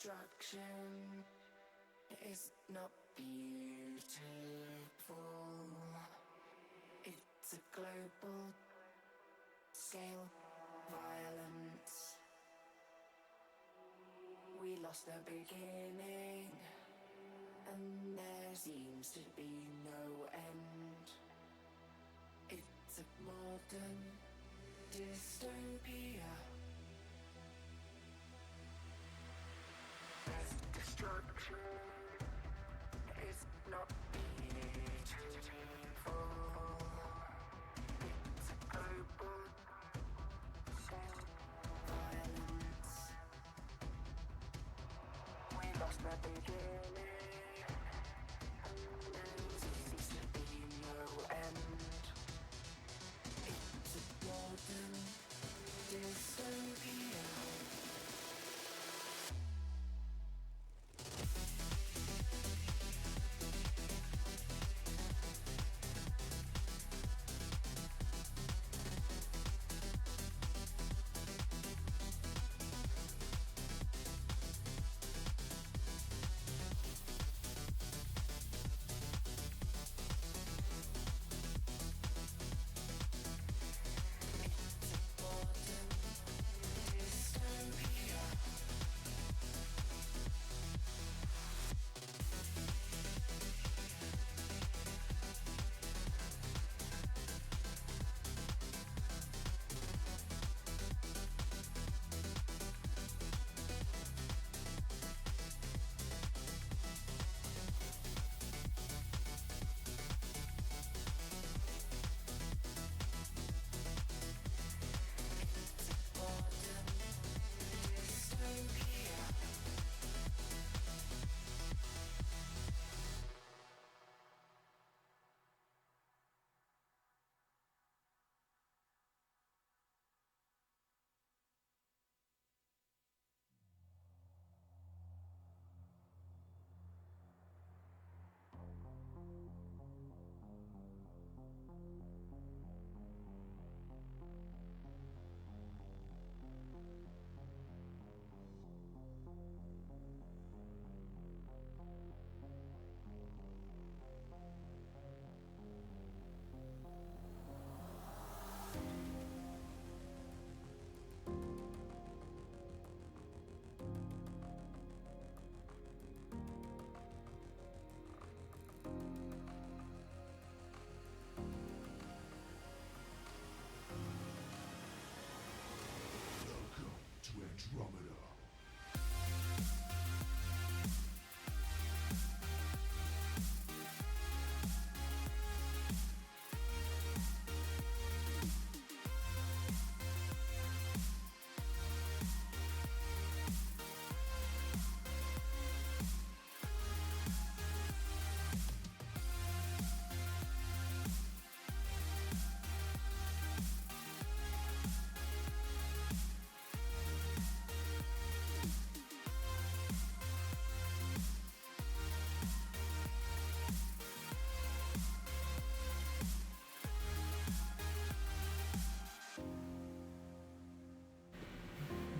destruction is not beautiful. It's a global scale violence. We lost the beginning, and there seems to be no end. It's a modern dystopia. Destruction is not beautiful. It's a global scale violence. We lost the beginning, and there seems to be no end. It's a modern dystopia.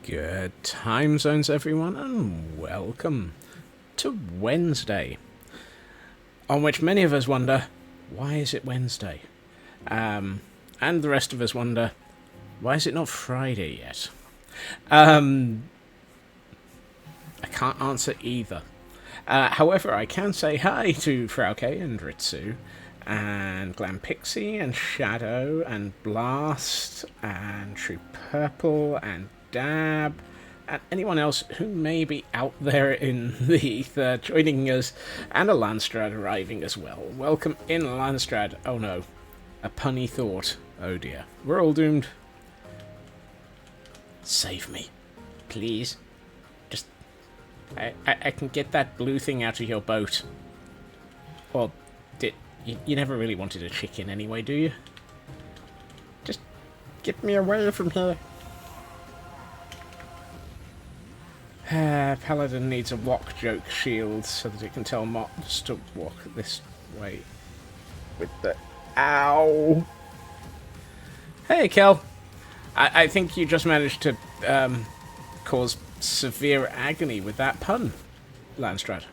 Good time zones, everyone, and welcome to Wednesday, on which many of us wonder, why is it Wednesday? And the rest of us wonder, why is it not Friday yet? I can't answer either. However, I can say hi to Frauke and Ritsu, and Glam Pixie, and Shadow, and Blast, and True Purple, and Dab, and anyone else who may be out there in the ether joining us, and a Landstrad arriving as well. Welcome in, Landstrad. Oh no, a punny thought. Oh dear, we're all doomed. Save me, please. Just, I can get that blue thing out of your boat. Or, you never really wanted a chicken anyway, do you? Just get me away from here. Paladin needs a walk joke shield so that it can tell Mott's to walk this way with the... Ow! Hey, Kel. I think you just managed to cause severe agony with that pun, Landstrat.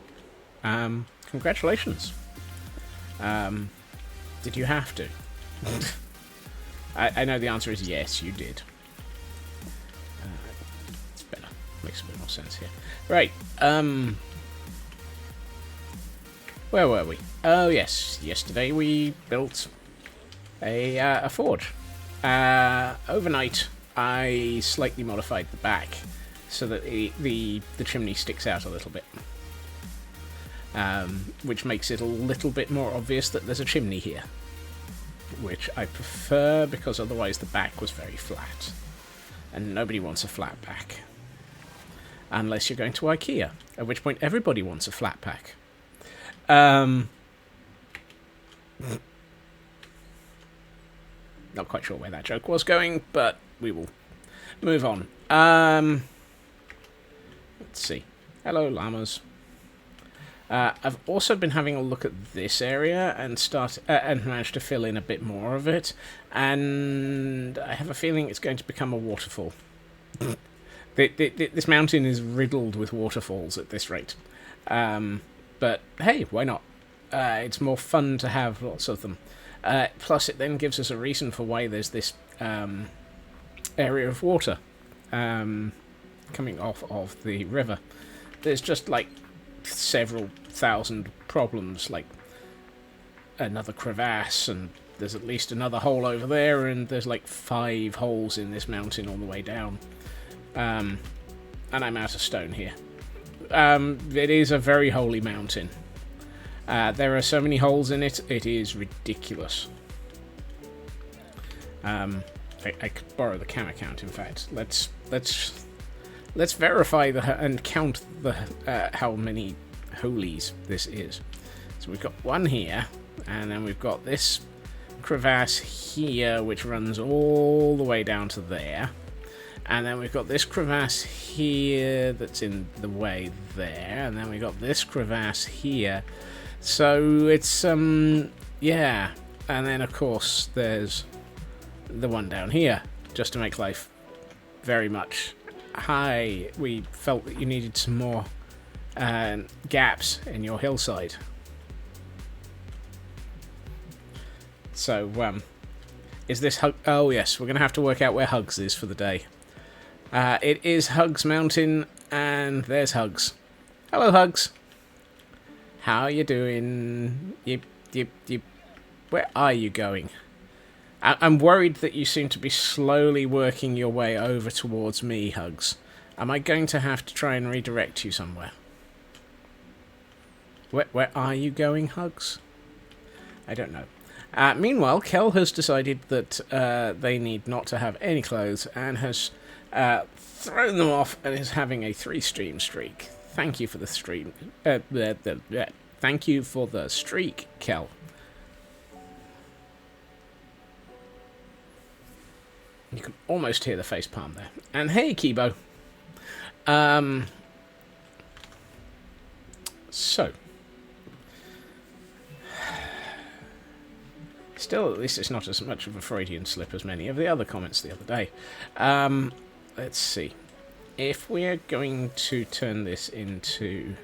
Congratulations. Did you have to? I know the answer is yes, you did. It's better. Makes a bit more sense here. Right. Where were we? Oh, yes. Yesterday we built a forge. Overnight, I slightly modified the back so that the chimney sticks out a little bit. Which makes it a little bit more obvious that there's a chimney here. Which I prefer because otherwise the back was very flat. And nobody wants a flat back. Unless you're going to IKEA, at which point everybody wants a flat pack. Not quite sure where that joke was going, but we will move on. Let's see. Hello, llamas. I've also been having a look at this area and managed to fill in a bit more of it, and I have a feeling it's going to become a waterfall. This mountain is riddled with waterfalls at this rate. But hey, why not? It's more fun to have lots of them. Plus, it then gives us a reason for why there's this area of water coming off of the river. There's just like several thousand problems, like another crevasse, and there's at least another hole over there, and there's like 5 holes in this mountain on the way down. And I'm out of stone here. It is a very holy mountain. There are so many holes in it, it is ridiculous. I could borrow the camera count, in fact. Let's verify and count how many holies this is. So we've got one here, and then we've got this crevasse here, which runs all the way down to there. And then we've got this crevasse here that's in the way there. And then we've got this crevasse here. So it's, yeah. And then, of course, there's the one down here, just to make life very much high. We felt that you needed some more gaps in your hillside. So, is this Hug? Oh, yes, we're going to have to work out where Hugs is for the day. It is Hugs Mountain, and there's Hugs. Hello, Hugs. How are you doing? Yep. Where are you going? I'm worried that you seem to be slowly working your way over towards me, Hugs. Am I going to have to try and redirect you somewhere? Where are you going, Hugs? I don't know. Meanwhile, Kel has decided that they need not to have any clothes and has thrown them off and is having a 3-stream streak. Thank you for the stream. Thank you for the streak, Kel. You can almost hear the facepalm there. And hey, Kibo. So. Still, at least it's not as much of a Freudian slip as many of the other comments the other day. Let's see. If we're going to turn this into...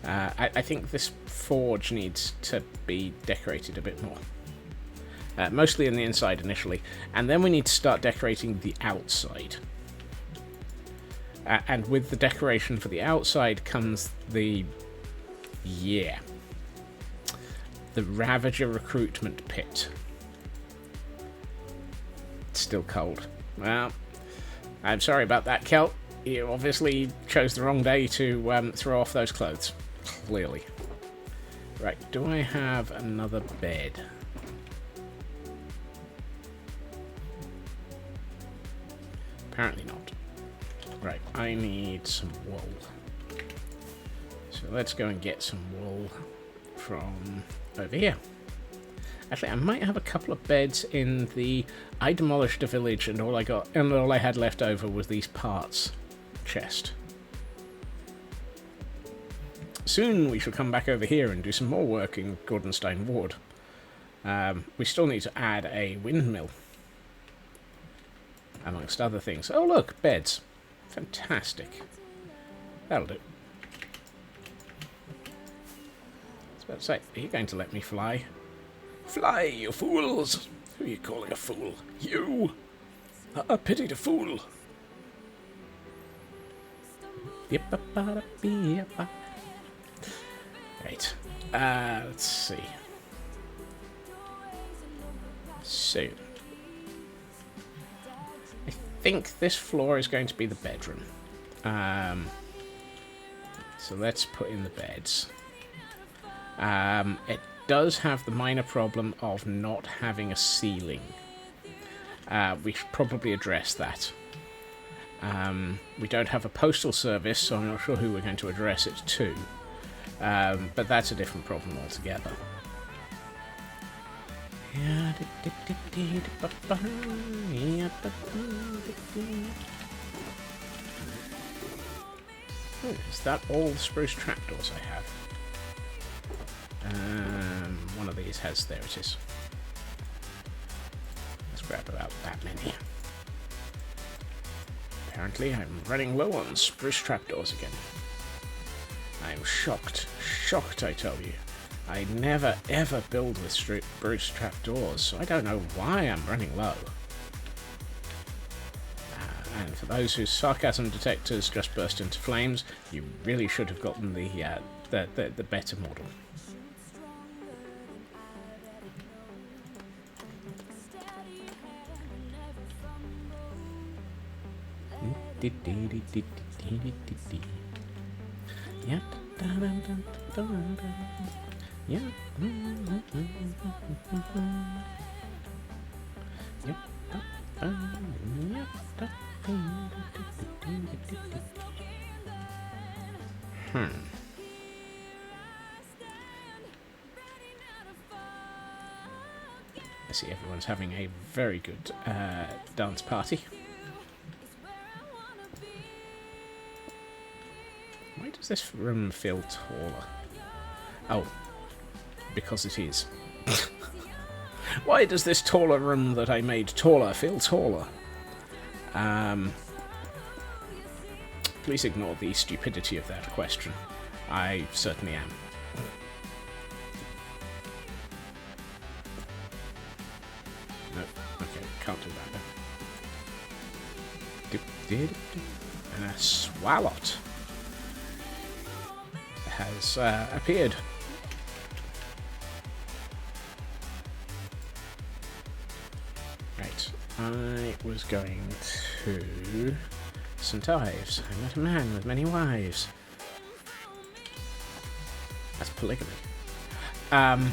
I think this forge needs to be decorated a bit more. Mostly in the inside initially. And then we need to start decorating the outside. And with the decoration for the outside comes the... yeah. The Ravager recruitment pit. It's still cold. Well, I'm sorry about that, Kel. You obviously chose the wrong day to throw off those clothes. Clearly. Right, do I have another bed? Apparently not. Right, I need some wool. So let's go and get some wool from over here. Actually, I might have a couple of beds in the... I demolished a village and all I had left over was these parts chest. Soon we shall come back over here and do some more work in Gordonstein Ward. We still need to add a windmill. Amongst other things. Oh look, beds. Fantastic. That'll do. I was about to say, are you going to let me fly? Fly, you fools! Who are you calling a fool? You! A pity to fool! Right. Let's see. So, I think this floor is going to be the bedroom. So let's put in the beds. It does have the minor problem of not having a ceiling. We should probably address that. We don't have a postal service, so I'm not sure who we're going to address it to. But that's a different problem altogether. Is that all the spruce trapdoors I have? One of these has... There it is. Let's grab about that many. Apparently I'm running low on spruce trapdoors again. I'm shocked. Shocked, I tell you. I never ever build with spruce trapdoors, so I don't know why I'm running low. And for those whose sarcasm detectors just burst into flames, you really should have gotten the better model. Yeah. Yeah. I see everyone's having a very good dance party. Why does this room feel taller? Oh, because it is. Why does this taller room that I made taller feel taller? Please ignore the stupidity of that question. I certainly am. No, okay, can't do that. And a swallot has appeared. Right, I was going to St. Ives. I met a man with many wives. That's polygamy. One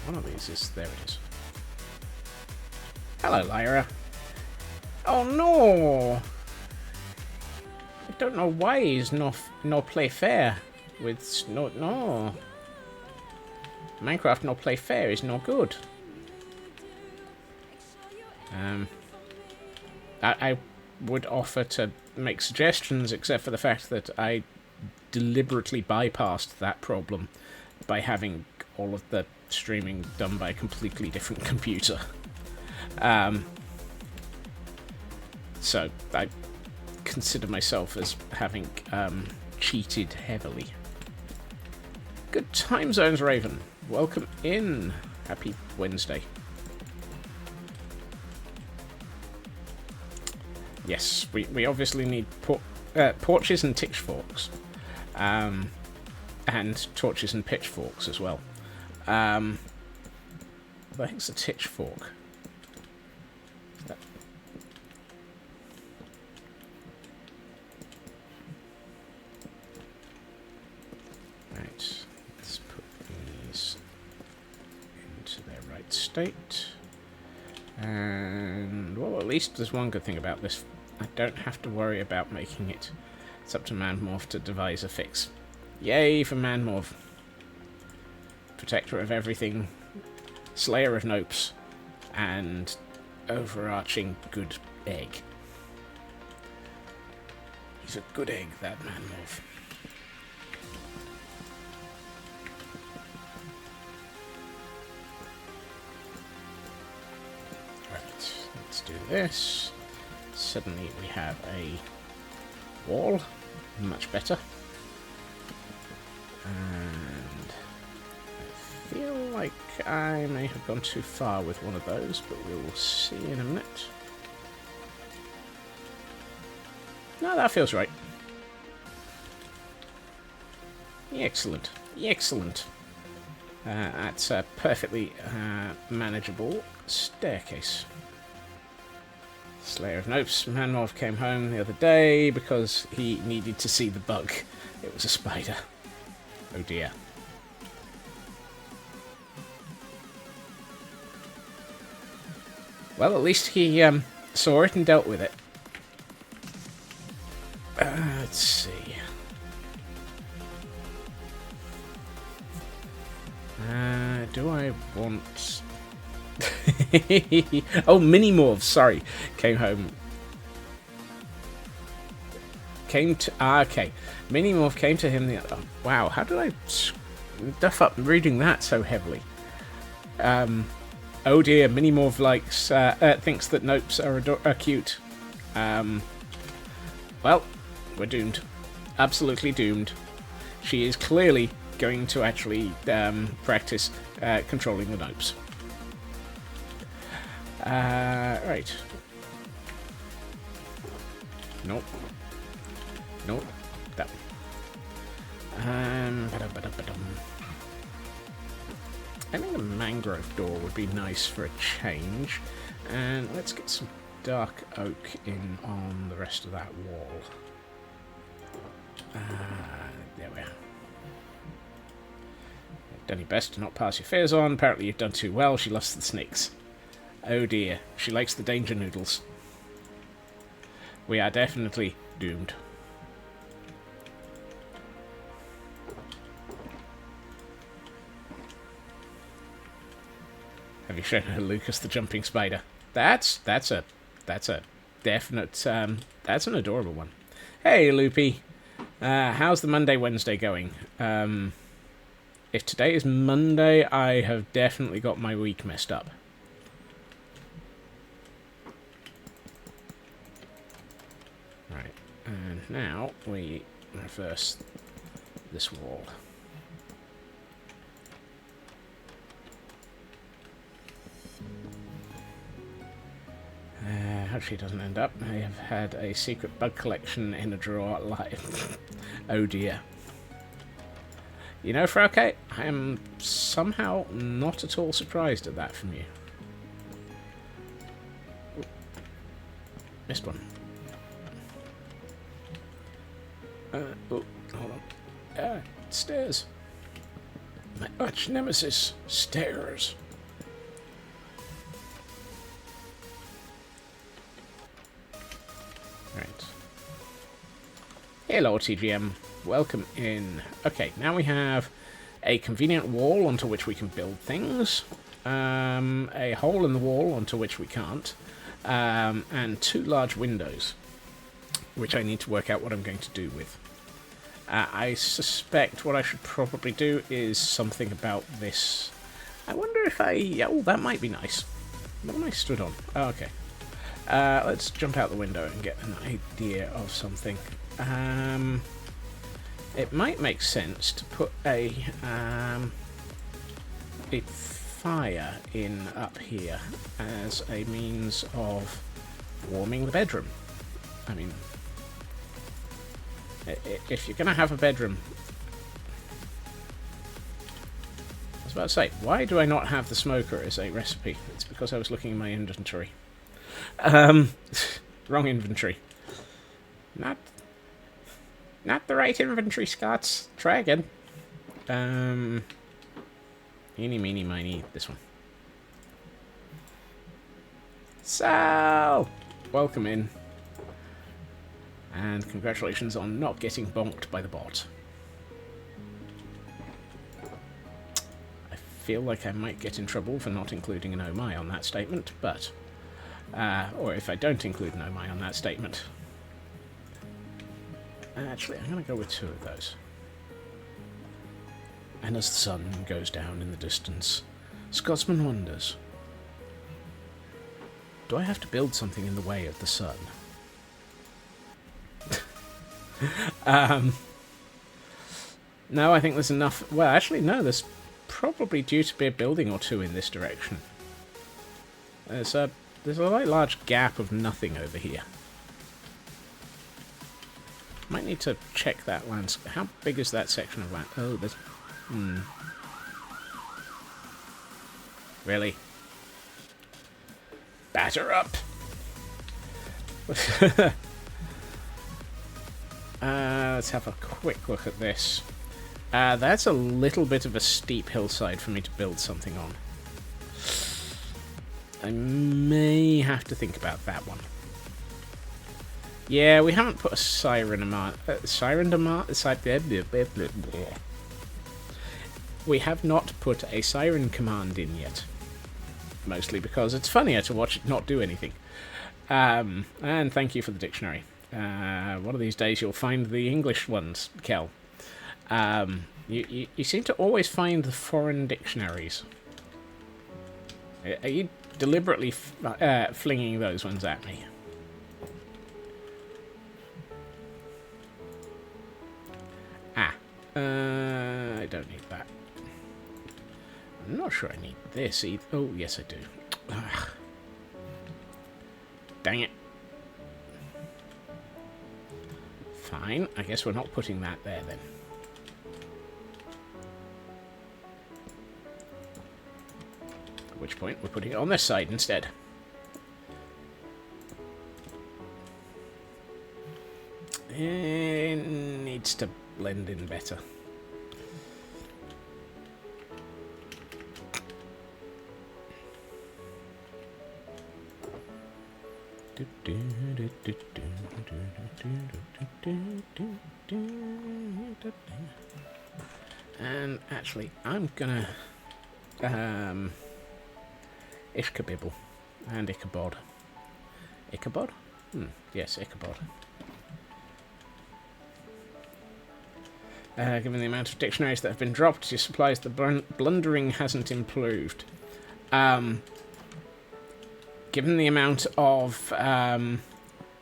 of these is... There it is. Hello, Lyra. Oh no! I don't know why he's no play fair with no. Minecraft no play fair is no good. I would offer to make suggestions, except for the fact that I deliberately bypassed that problem by having all of the streaming done by a completely different computer. So I consider myself as having cheated heavily. Good time zones, Raven. Welcome in. Happy Wednesday. Yes, we obviously need torches and pitchforks. And torches and pitchforks as well. I think it's a pitchfork. Right, let's put these into their right state. And, well, at least there's one good thing about this. I don't have to worry about making it. It's up to Manmorph to devise a fix. Yay for Manmorph. Protector of everything, slayer of nopes, and overarching good egg. He's a good egg, that Manmorph. Right, let's do this. suddenly we have a wall. Much better. And I feel like I may have gone too far with one of those, but we'll see in a minute. No, that feels right. Excellent. Excellent. That's a perfectly manageable staircase. Slayer of Nopes. Manmov came home the other day because he needed to see the bug. It was a spider. Oh dear. Well, at least he saw it and dealt with it. Let's see. Do I want... oh, Mini-Morphs, sorry. Came home. Came to... okay. Mini-Morph came to him the... oh, wow, how did I duff up reading that so heavily? Oh dear, Mini-Morph likes... thinks that Nopes are cute. Well, we're doomed. Absolutely doomed. She is clearly going to actually practice controlling the Nopes. Right. Nope. Nope. That one. I think a mangrove door would be nice for a change. And let's get some dark oak in on the rest of that wall. There we are. You've done your best to not pass your fears on. Apparently you've done too well. She lost the snakes. Oh dear. She likes the danger noodles. We are definitely doomed. Have you shown her Lucas the jumping spider? That's a definite that's an adorable one. Hey Loopy. How's the Wednesday going? If today is Monday, I have definitely got my week messed up. Right, and now we reverse this wall. Hope she doesn't end up. I have had a secret bug collection in a drawer live. Oh dear. You know, Frauke, I am somehow not at all surprised at that from you. Ooh. Missed one. Oh, hold on. Stairs. My arch nemesis, stairs. Right. Hello, TGM. Welcome in. Okay, now we have a convenient wall onto which we can build things, a hole in the wall onto which we can't, and two large windows, which I need to work out what I'm going to do with. I suspect what I should probably do is something about this. I wonder if oh, that might be nice. What am I stood on? Oh, okay. Let's jump out the window and get an idea of something. It might make sense to put a fire in up here as a means of warming the bedroom. I mean, if you're going to have a bedroom... I was about to say, why do I not have the smoker as a recipe? It's because I was looking in my inventory. Wrong inventory. Not the right inventory, Scots. Try again. Eeny, meeny, miny. This one. So, welcome in. And congratulations on not getting bonked by the bot. I feel like I might get in trouble for not including an oh my on that statement, but... or if I don't include an oh my on that statement... Actually, I'm going to go with two of those. And as the sun goes down in the distance, Scotsman wonders, do I have to build something in the way of the sun? No, I think there's enough... Well, actually, no, there's probably due to be a building or two in this direction. There's a like, large gap of nothing over here. Might need to check that landscape. How big is that section of land? Oh, there's... Really? Batter up! Let's have a quick look at this. That's a little bit of a steep hillside for me to build something on. I may have to think about that one. Yeah, we haven't put a we have not put a siren command in yet. Mostly because it's funnier to watch it not do anything. And thank you for the dictionary. One of these days you'll find the English ones, Kel. You seem to always find the foreign dictionaries. Are you deliberately flinging those ones at me? I don't need that. I'm not sure I need this either. Oh, yes I do. Ugh. Dang it. Fine, I guess we're not putting that there then. At which point we're putting it on this side instead. It needs to blend in better. And actually, I'm gonna Ishkabibble and Ichabod. Ichabod? Yes, Ichabod. Given the amount of dictionaries that have been dropped, your supplies, the blundering hasn't improved. Given the amount of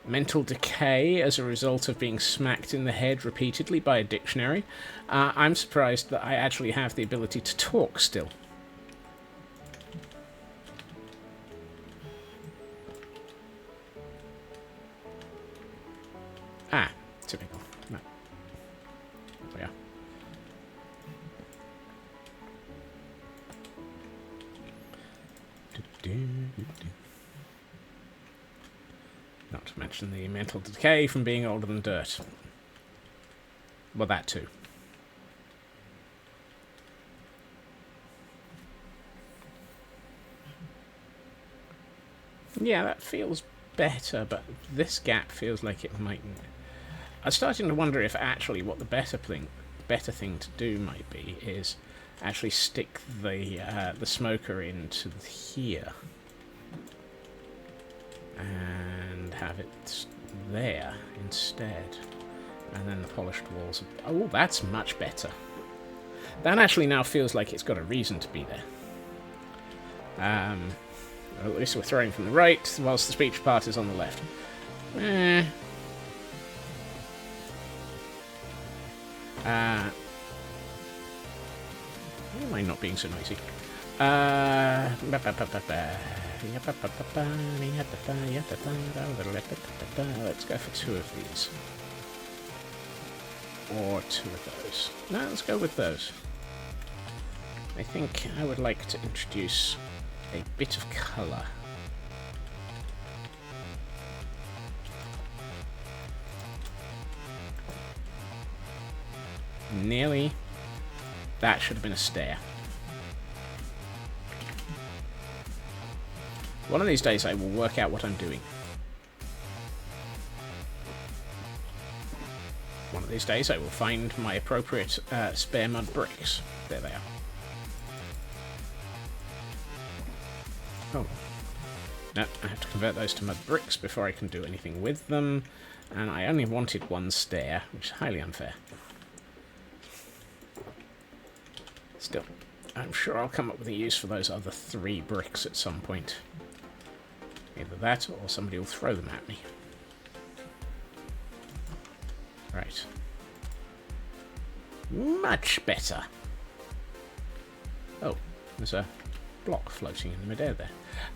mental decay as a result of being smacked in the head repeatedly by a dictionary, I'm surprised that I actually have the ability to talk still. Ah, typical. No. There we are. Not to mention the mental decay from being older than dirt. Well, that too. Yeah, that feels better, but this gap feels like it mightn't. I'm starting to wonder if actually what the better thing to do might be is actually stick the smoker into here. And have it there instead. And then the polished walls. Oh, that's much better. That actually now feels like it's got a reason to be there. At least we're throwing from the right, whilst the speech part is on the left. Why am I not being so noisy? Let's go for two of these. Or two of those. No, let's go with those. I think I would like to introduce a bit of colour. Nearly. That should have been a stair. One of these days I will work out what I'm doing. One of these days I will find my appropriate spare mud bricks. There they are. Oh. No, I have to convert those to mud bricks before I can do anything with them. And I only wanted one stair, which is highly unfair. Still, I'm sure I'll come up with a use for those other 3 bricks at some point. Either that, or somebody will throw them at me. Right. Much better. Oh, there's a block floating in the midair there.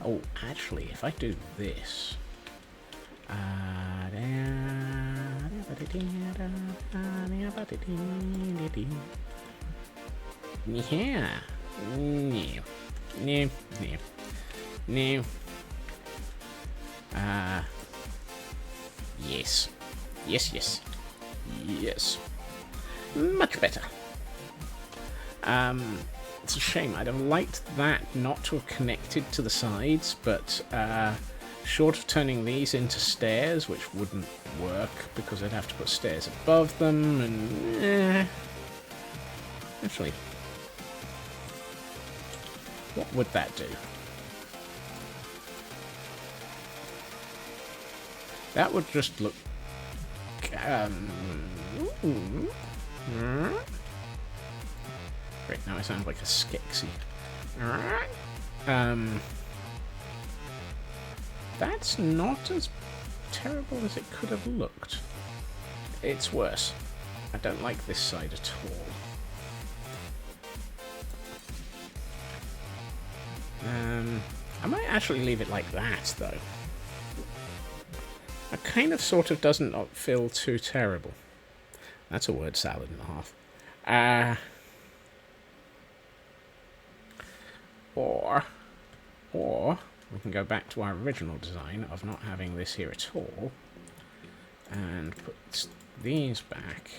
Oh, actually, if I do this... Yeah. No. Yes. Yes. Much better. It's a shame. I'd have liked that not to have connected to the sides, but short of turning these into stairs, which wouldn't work because I'd have to put stairs above them, and actually, what would that do? That would just look... Great, now I sound like a Skeksis. That's not as terrible as it could have looked. It's worse. I don't like this side at all. I might actually leave it like that, though. It kind of sort of doesn't feel too terrible. That's a word salad and a half. Or we can go back to our original design of not having this here at all and put these back.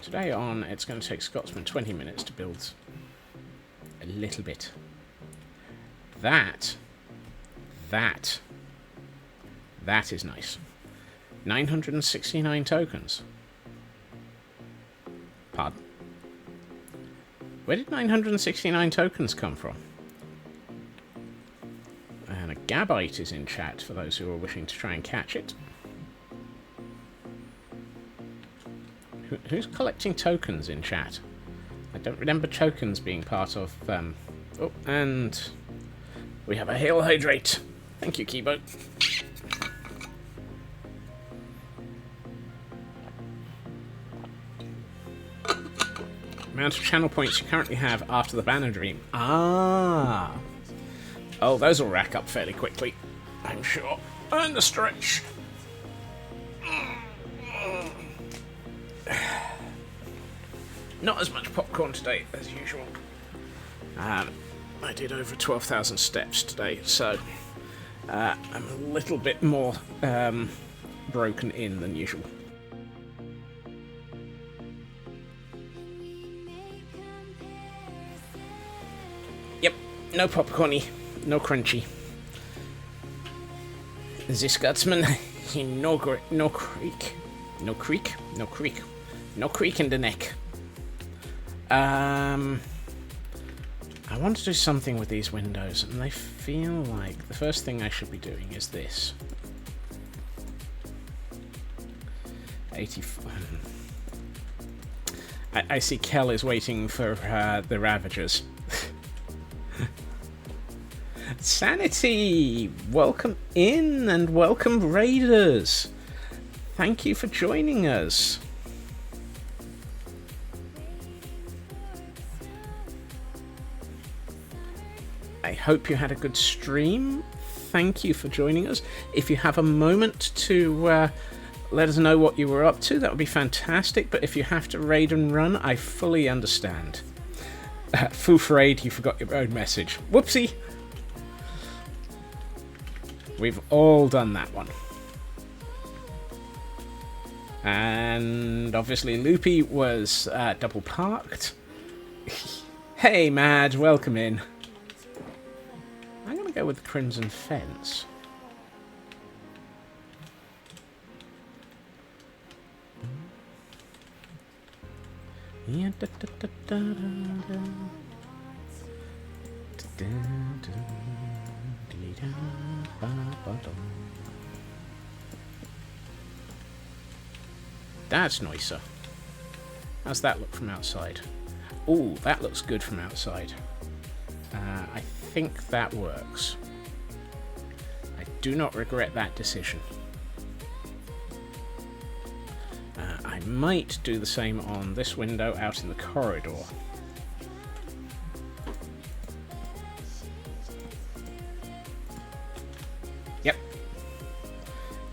Today on, it's going to take Scotsman 20 minutes to build a little bit. That is nice. 969 tokens. Pardon? Where did 969 tokens come from? And a Gabite is in chat for those who are wishing to try and catch it. Who's collecting tokens in chat? I don't remember tokens being part of... Oh, and we have a hail hydrate. Thank you, Kibo. Amount of channel points you currently have after the banner dream. Ah. Oh, those will rack up fairly quickly, I'm sure. And the stretch. Not as much popcorn today as usual. I did over 12,000 steps today, so I'm a little bit more broken in than usual. Yep, no popcorny, no crunchy. The Scotsman, no creek, no creek in the neck. I want to do something with these windows, and they feel like the first thing I should be doing is this. 85. I see Kel is waiting for the Ravagers. Sanity! Welcome in, and welcome Raiders! Thank you for joining us. I hope you had a good stream. Thank you for joining us. If you have a moment to let us know what you were up to, that would be fantastic. But if you have to raid and run, I fully understand. Foo for aid, you forgot your own message. Whoopsie! We've all done that one. And obviously Loopy was double parked. Hey Mad, welcome in. I'm going to go with the Crimson Fence. Yeah, da, da, da, da, da, da. Da, da, dee, da, ba, ba, dum. That's nicer. How's that look from outside? Ooh, that looks good from outside. I think that works. I do not regret that decision. I might do the same on this window out in the corridor. Yep.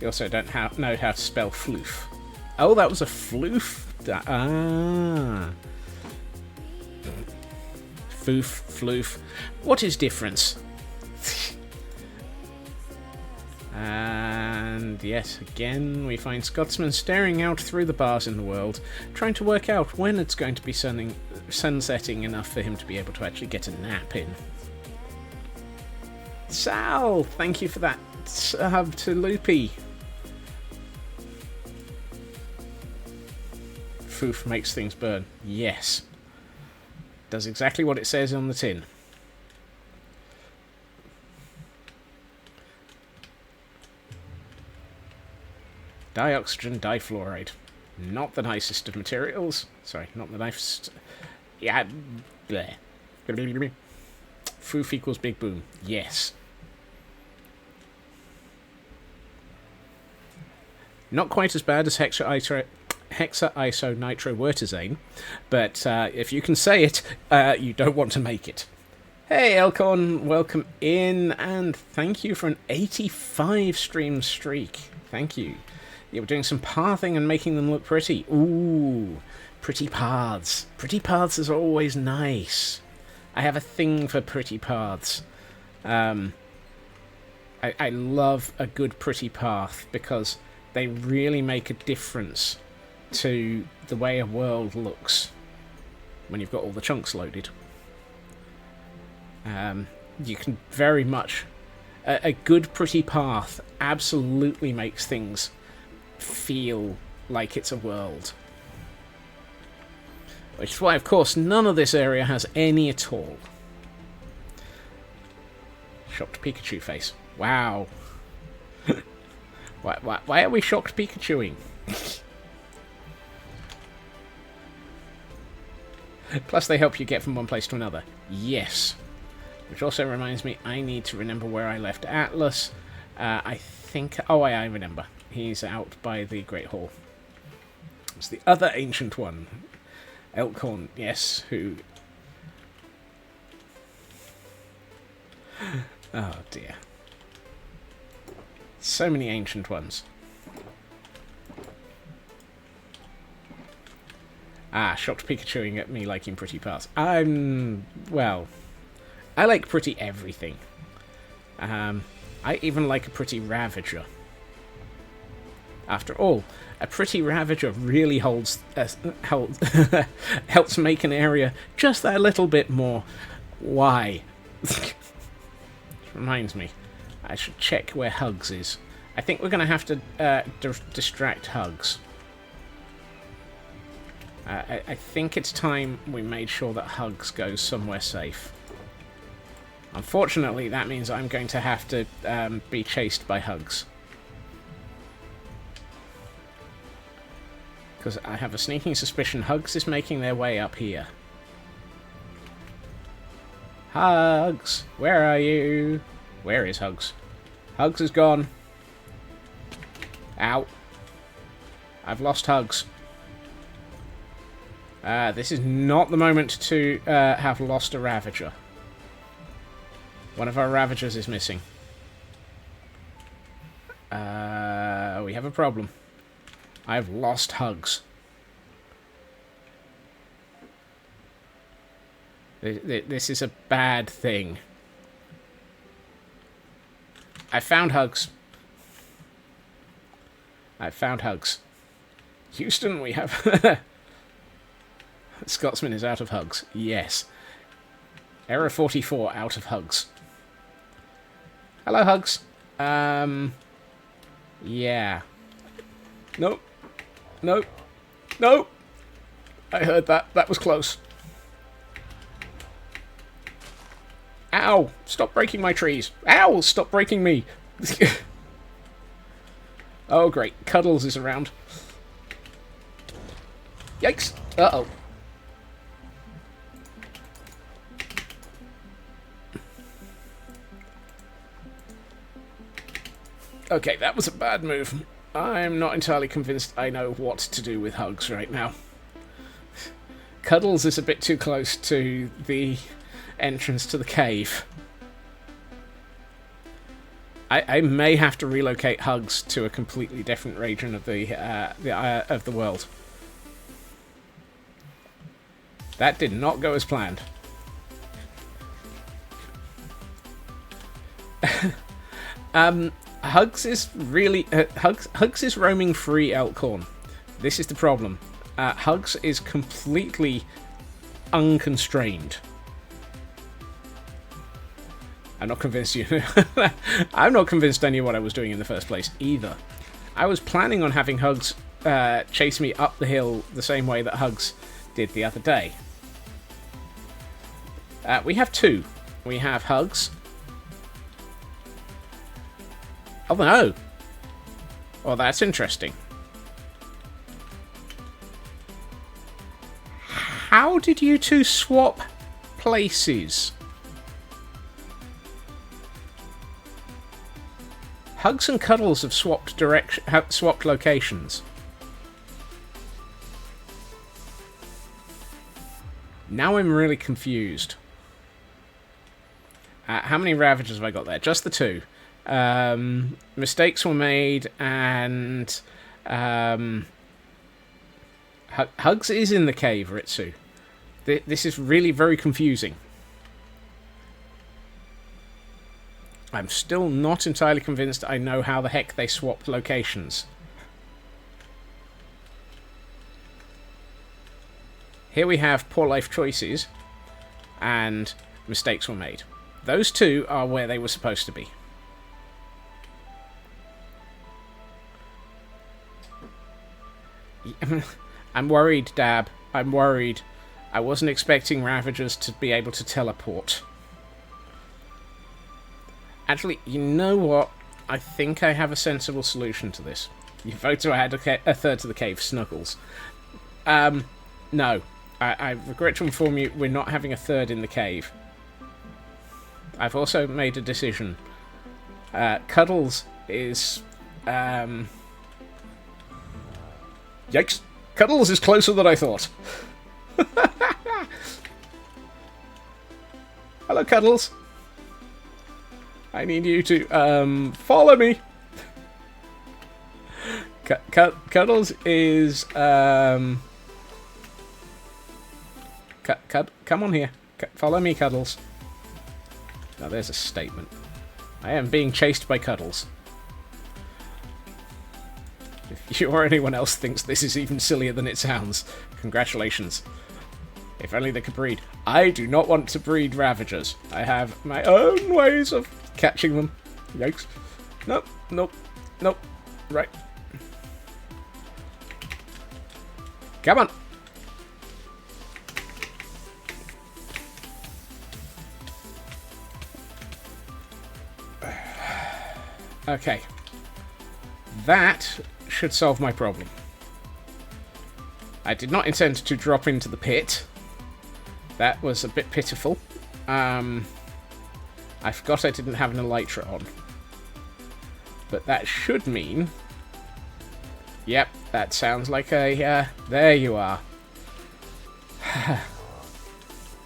You also don't know how to spell floof. Oh, that was a floof? Foof, floof. What is difference? And yes, again, we find Scotsman staring out through the bars in the world, trying to work out when it's going to be sunsetting enough for him to be able to actually get a nap in. Sal, thank you for that sub to Loopy. Foof makes things burn. Yes. Does exactly what it says on the tin. Dioxygen difluoride. Not the nicest of materials. Sorry, not the nicest. Yeah. Bleh. Foof equals big boom. Yes. Not quite as bad as hexaisonitrowurtazane, but if you can say it, you don't want to make it. Hey Elcon, welcome in, and thank you for an 85 stream streak. Thank you. Yeah, we're doing some pathing and making them look pretty. Ooh, pretty paths. Pretty paths is always nice. I have a thing for pretty paths. I love a good pretty path because they really make a difference to the way a world looks when you've got all the chunks loaded. You can very much... A good pretty path absolutely makes things feel like it's a world. Which is why, of course, none of this area has any at all. Shocked Pikachu face. Wow. Why are we shocked Pikachuing? Plus they help you get from one place to another. Yes. Which also reminds me, I need to remember where I left Atlas. I think... Oh, I remember. He's out by the Great Hall. It's the other ancient one. Elkhorn, yes, who... Oh, dear. So many ancient ones. Ah, shocked Pikachuing at me liking pretty paths. Well, I like pretty everything. I even like a pretty Ravager. After all, a pretty Ravager really helps make an area just that little bit more... Why? Reminds me, I should check where Hugs is. I think we're going to have to distract Hugs. I think it's time we made sure that Hugs goes somewhere safe. Unfortunately, that means I'm going to have to be chased by Hugs. Because I have a sneaking suspicion Hugs is making their way up here. Hugs! Where are you? Where is Hugs? Hugs is gone. Ow. I've lost Hugs. This is not the moment to have lost a Ravager. One of our Ravagers is missing. We have a problem. I've lost Hugs. This is a bad thing. I found Hugs. I found Hugs. Houston, we have... Scotsman is out of Hugs. Yes. Error 44, out of Hugs. Hello, Hugs. Yeah. Nope. Nope. Nope. I heard that. That was close. Ow! Stop breaking my trees. Ow! Stop breaking me. Oh, great. Cuddles is around. Yikes. Uh-oh. Okay, that was a bad move. I'm not entirely convinced I know what to do with Hugs right now. Cuddles is a bit too close to the entrance to the cave. I may have to relocate Hugs to a completely different region of the world. That did not go as planned. Hugs is really Hugs is roaming free Elkhorn. This is the problem. Hugs is completely unconstrained. I'm not convinced you. I'm not convinced I knew what I was doing in the first place either. I was planning on having Hugs chase me up the hill the same way that Hugs did the other day. We have two. We have Hugs. Oh no! Oh, that's interesting. How did you two swap places? Hugs and Cuddles have swapped swapped locations. Now I'm really confused. How many Ravagers have I got there? Just the two. Mistakes were made, and Hugs is in the cave, Ritsu. This is really very confusing. I'm still not entirely convinced I know how the heck they swapped locations. Here we have poor life choices, and mistakes were made. Those two are where they were supposed to be. I'm worried, Dab. I'm worried. I wasn't expecting Ravagers to be able to teleport. Actually, you know what? I think I have a sensible solution to this. You vote to add a third to the cave, Snuggles. No. I regret to inform you, we're not having a third in the cave. I've also made a decision. Cuddles is... Yikes! Cuddles is closer than I thought. Hello, Cuddles. I need you to follow me. Cuddles is come on here. Follow me, Cuddles. Now there's a statement. I am being chased by Cuddles. If you or anyone else thinks this is even sillier than it sounds, congratulations. If only they could breed. I do not want to breed Ravagers. I have my own ways of catching them. Yikes. Nope, nope, nope. Right. Come on. Okay. That should solve my problem. I did not intend to drop into the pit. That was a bit pitiful. I forgot I didn't have an elytra on. But that should mean... Yep, that sounds like a... there you are.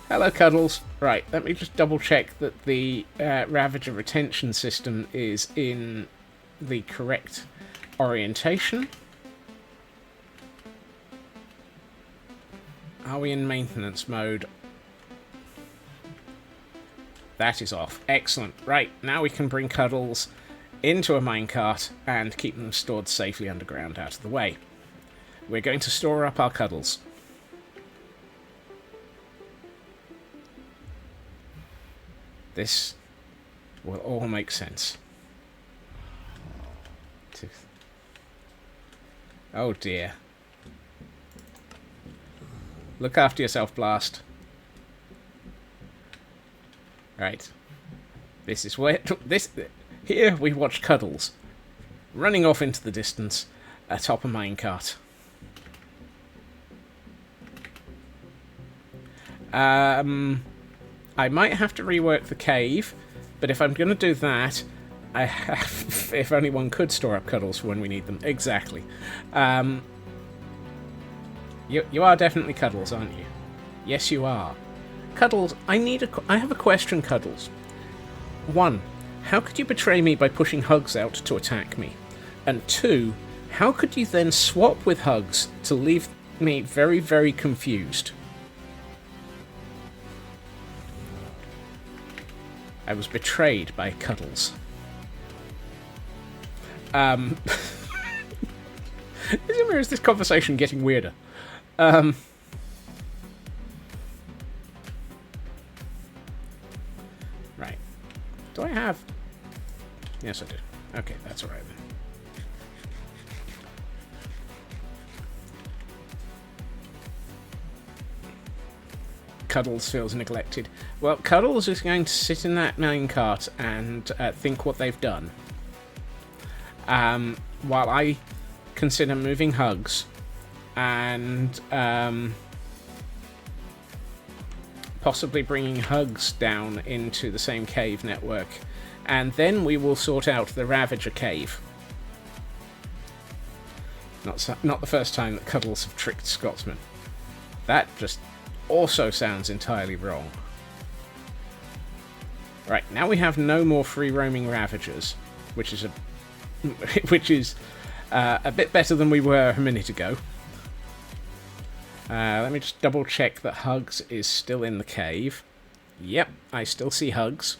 Hello, Cuddles. Right, let me just double check that the Ravager retention system is in the correct orientation. Are we in maintenance mode? That is off. Excellent. Right, now we can bring Cuddles into a minecart and keep them stored safely underground out of the way. We're going to store up our Cuddles. This will all make sense. Oh dear. Look after yourself, Blast. Right. This is where... Here we watch Cuddles running off into the distance atop a minecart. I might have to rework the cave, but if I'm going to do that, I have, if only one could store up cuddles for when we need them. Exactly. You are definitely Cuddles, aren't you? Yes, you are. Cuddles, I have a question, Cuddles. 1. How could you betray me by pushing Hugs out to attack me? And 2. How could you then swap with Hugs to leave me very, very confused? I was betrayed by Cuddles. Is this conversation getting weirder? Right. Do I have... Yes, I do. Okay, that's alright then. Cuddles feels neglected. Well, Cuddles is going to sit in that minecart and think what they've done. While I consider moving Hugs and possibly bringing Hugs down into the same cave network. And then we will sort out the Ravager cave. Not the first time that Cuddles have tricked Scotsman. That just also sounds entirely wrong. Right, now we have no more free-roaming Ravagers, which is a bit better than we were a minute ago. Let me just double check that Hugs is still in the cave. Yep, I still see Hugs.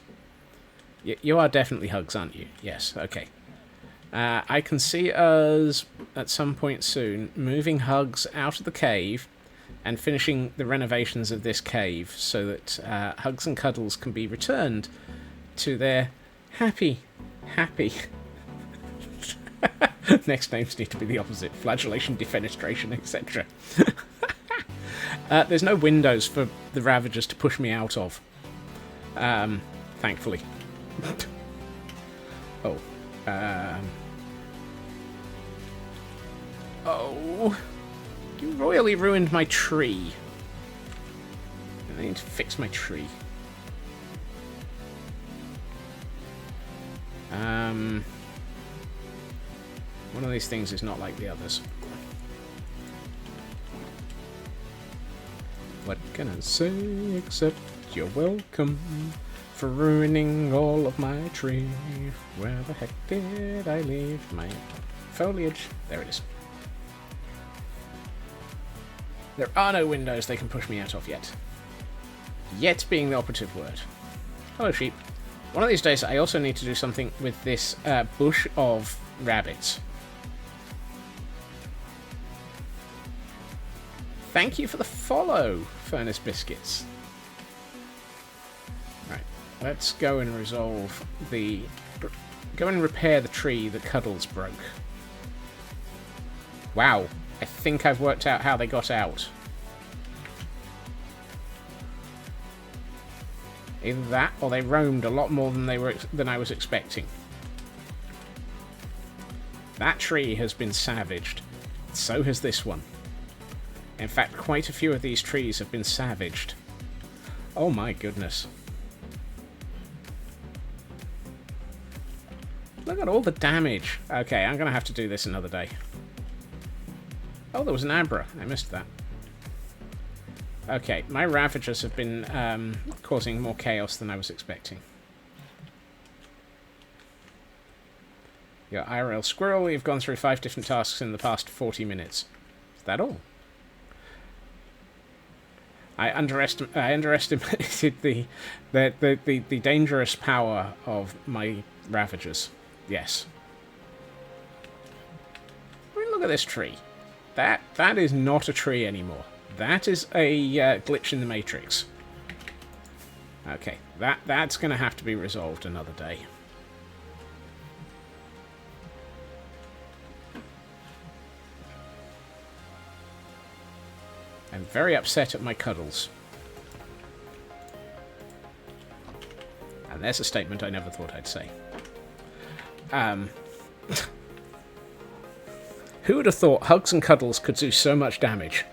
You are definitely Hugs, aren't you? Yes, okay. I can see us, at some point soon, moving Hugs out of the cave and finishing the renovations of this cave so that Hugs and Cuddles can be returned to their happy... Next names need to be the opposite. Flagellation, defenestration, etc. There's no windows for the Ravagers to push me out of. Thankfully. Oh. Oh. You royally ruined my tree. I need to fix my tree. One of these things is not like the others. What can I say except you're welcome for ruining all of my tree? Where the heck did I leave my foliage? There it is. There are no windows they can push me out of yet. Yet being the operative word. Hello, sheep. One of these days I also need to do something with this bush of rabbits. Thank you for the follow, Furnace Biscuits. Right, let's go and resolve the... Go and repair the tree that Cuddles broke. Wow, I think I've worked out how they got out. Either that, or they roamed a lot more than I was expecting. That tree has been savaged. So has this one. In fact, quite a few of these trees have been savaged. Oh my goodness. Look at all the damage. Okay, I'm going to have to do this another day. Oh, there was an Abra. I missed that. Okay, my Ravagers have been causing more chaos than I was expecting. Your IRL Squirrel, you've gone through 5 different tasks in the past 40 minutes. Is that all? I underestimated the dangerous power of my Ravagers. Yes. I mean, look at this tree. That is not a tree anymore. That is a glitch in the Matrix. Okay, that's going to have to be resolved another day. I'm very upset at my Cuddles. And there's a statement I never thought I'd say. Who would have thought Hugs and Cuddles could do so much damage?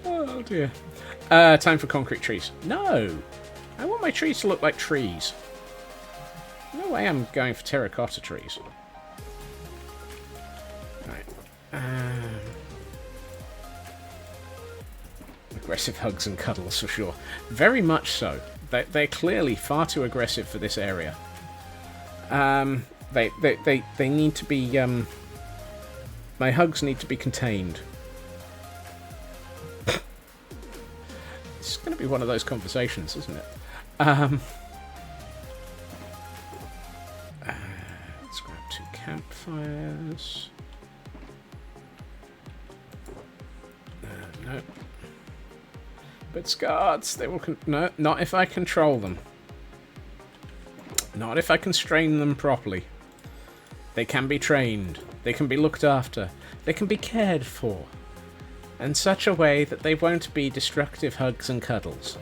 Oh, dear. Time for concrete trees. No! I want my trees to look like trees. No way I'm going for terracotta trees. Right. Aggressive hugs and cuddles for sure. Very much so. They're clearly far too aggressive for this area. They need to be... my hugs need to be contained. It's going to be one of those conversations, isn't it? Let's grab 2 campfires. No. But Scards, they will... No, not if I control them. Not if I constrain them properly. They can be trained. They can be looked after. They can be cared for. In such a way that they won't be destructive hugs and cuddles.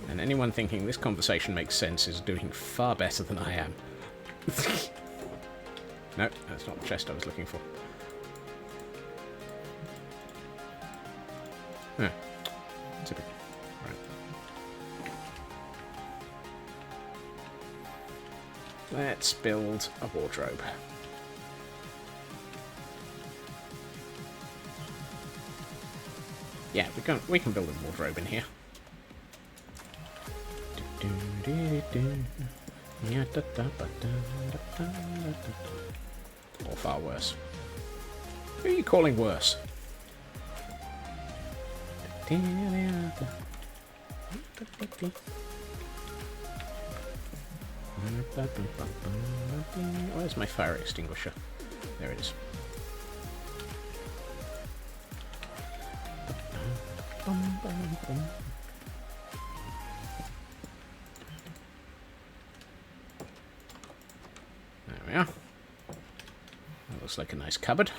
And anyone thinking this conversation makes sense is doing far better than I am. No, that's not the chest I was looking for. Yeah, typical. Right. Let's build a wardrobe. Yeah, we can build a wardrobe in here. Or far worse. Who are you calling worse? Where's my fire extinguisher? There it is. There we are. That looks like a nice cupboard.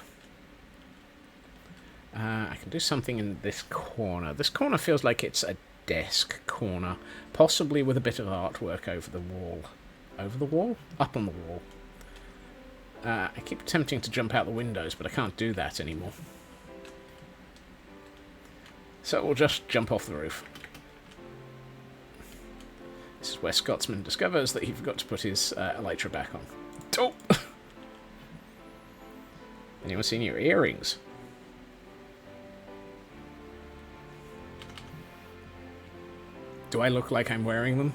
I can do something in this corner. This corner feels like it's a desk corner, possibly with a bit of artwork over the wall. Over the wall? Up on the wall. I keep attempting to jump out the windows, but I can't do that anymore. So we'll just jump off the roof. This is where Scotsman discovers that he forgot to put his elytra back on. Oh! Anyone seen your earrings? Do I look like I'm wearing them?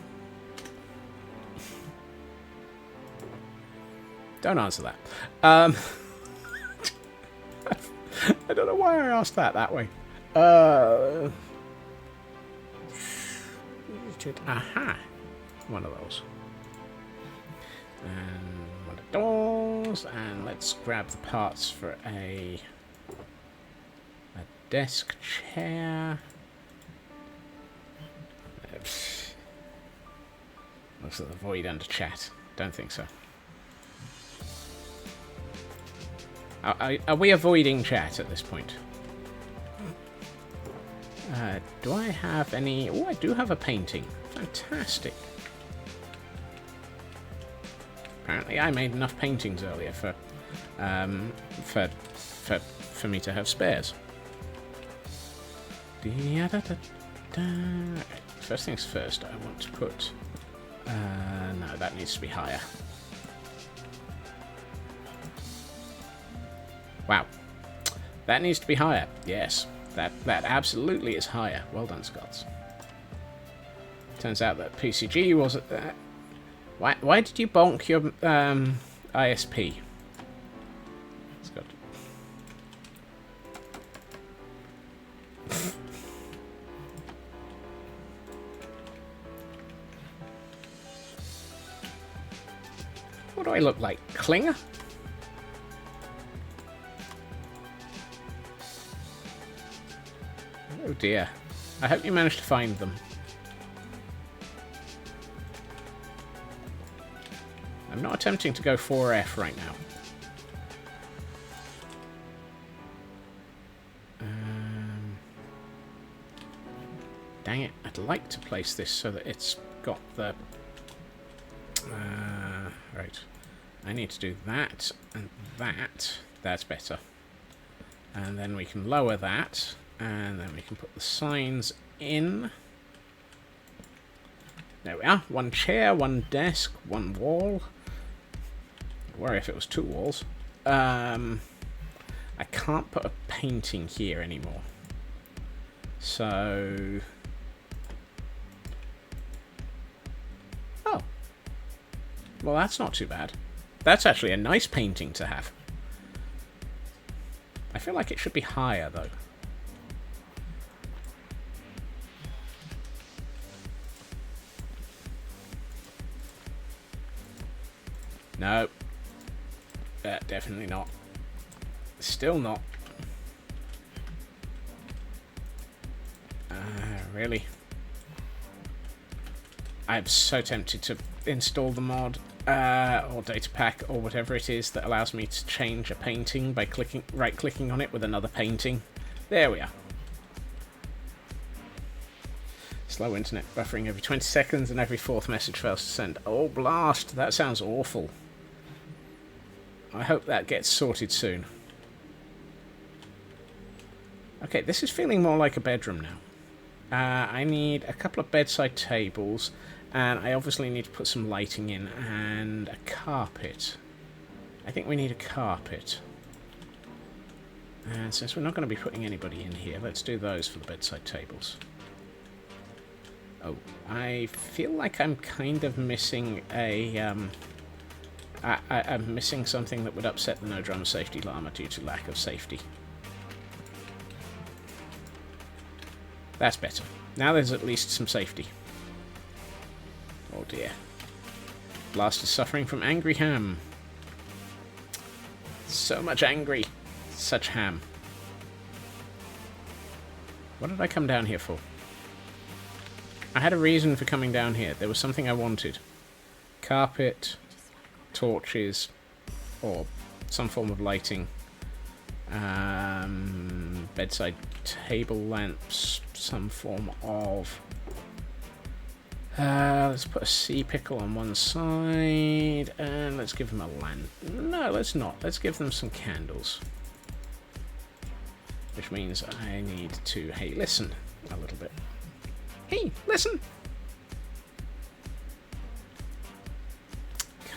Don't answer that. I don't know why I asked that way. Aha! One of those. And one of those. And let's grab the parts for a desk chair. Oops. Looks like the void under chat. Don't think so. Are we avoiding chat at this point? Do I have any... Oh, I do have a painting. Fantastic. Apparently I made enough paintings earlier for me to have spares. First things first, I want to put... no, that needs to be higher. Wow. That needs to be higher. Yes. That absolutely is higher. Well done, Scots. Turns out that PCG wasn't... Why did you bonk your ISP? Scott. What do I look like? Klinger? Oh dear. I hope you managed to find them. I'm not attempting to go 4F right now. Dang it. I'd like to place this so that it's got the... right. I need to do that and that. That's better. And then we can lower that. And then we can put the signs in. There we are. One chair, one desk, one wall. I'd worry if it was two walls. I can't put a painting here anymore. So... oh. Well, that's not too bad. That's actually a nice painting to have. I feel like it should be higher, though. No. Definitely not. Still not. Really? I'm so tempted to install the mod or data pack or whatever it is that allows me to change a painting by right-clicking on it with another painting. There we are. Slow internet buffering every 20 seconds and every fourth message fails to send. Oh, blast! That sounds awful. I hope that gets sorted soon. Okay, this is feeling more like a bedroom now. I need a couple of bedside tables, and I obviously need to put some lighting in, and a carpet. I think we need a carpet. And since we're not going to be putting anybody in here, let's do those for the bedside tables. Oh, I feel like I'm kind of missing a... I'm missing something that would upset the no drama safety llama due to lack of safety. That's better. Now there's at least some safety. Oh dear. Blast is suffering from angry ham. So much angry. Such ham. What did I come down here for? I had a reason for coming down here. There was something I wanted. Carpet, torches, or some form of lighting. Bedside table lamps, some form of... let's put a sea pickle on one side, and let's give them a lamp. No, let's not. Let's give them some candles. Which means I need to, hey, listen a little bit. Hey, listen!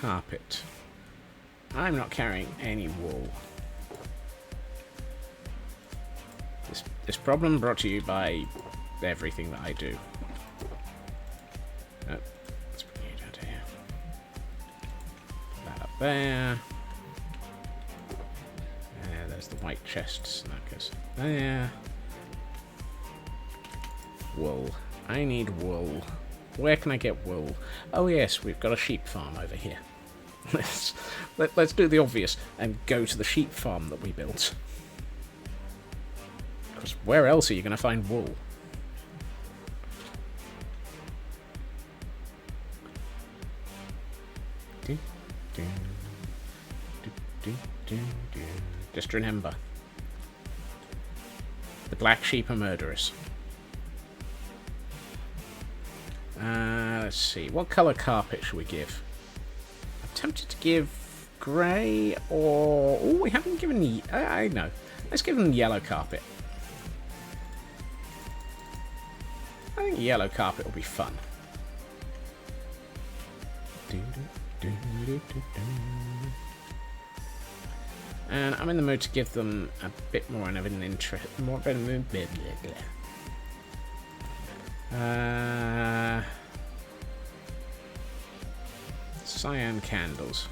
Carpet. I'm not carrying any wool. This problem brought to you by everything that I do. Oh, let's bring you down to here. Put that up there. There's the white chest snackers. There. Wool. I need wool. Where can I get wool? Oh yes, we've got a sheep farm over here. Let's do the obvious and go to the sheep farm that we built. Because where else are you going to find wool? Just remember, the black sheep are murderous. Let's see, what colour carpet should we give? I'm tempted to give grey or... oh, we haven't given the... I know. Let's give them yellow carpet. I think yellow carpet will be fun. And I'm in the mood to give them a bit more of an interest. More of an... cyan candles.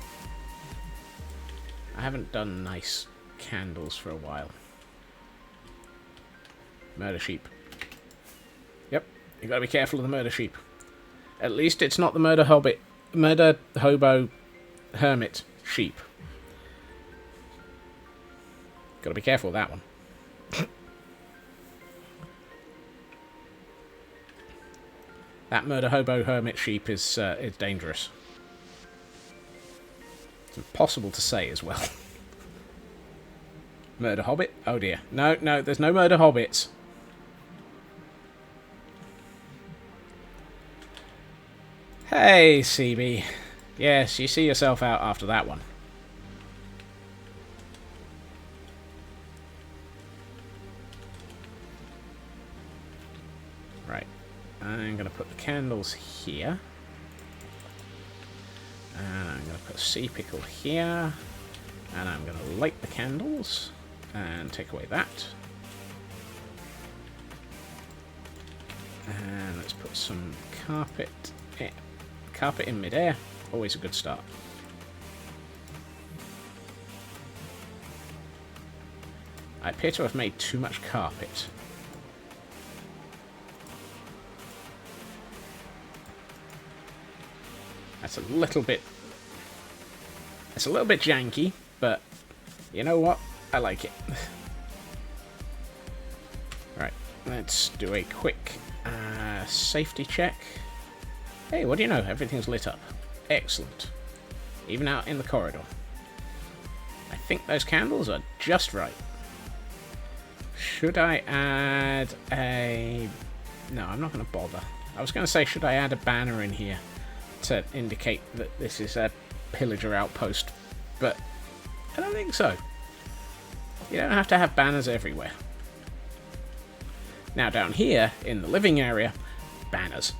I haven't done nice candles for a while. Murder sheep. Yep, you gotta be careful of the murder sheep. At least it's not the murder hobo hermit sheep. Gotta be careful with that one. That murder hobo hermit sheep is dangerous. It's impossible to say as well. Murder hobbit? Oh dear. No, no, there's no murder hobbits. Hey, CB. Yes, you see yourself out after that one. Right. I'm going to put the candles here. And I'm going to put a sea pickle here. And I'm going to light the candles. And take away that. And let's put some carpet in. Carpet in midair. Always a good start. I appear to have made too much carpet. That's a little bit... It's a little bit janky, but you know what? I like it. Right, let's do a quick safety check. Hey, what do you know? Everything's lit up. Excellent. Even out in the corridor. I think those candles are just right. Should I add a... No, I'm not going to bother. I was going to say, should I add a banner in here to indicate that this is a Pillager outpost, but I don't think so. You don't have to have banners everywhere. Now down here, in the living area, banners.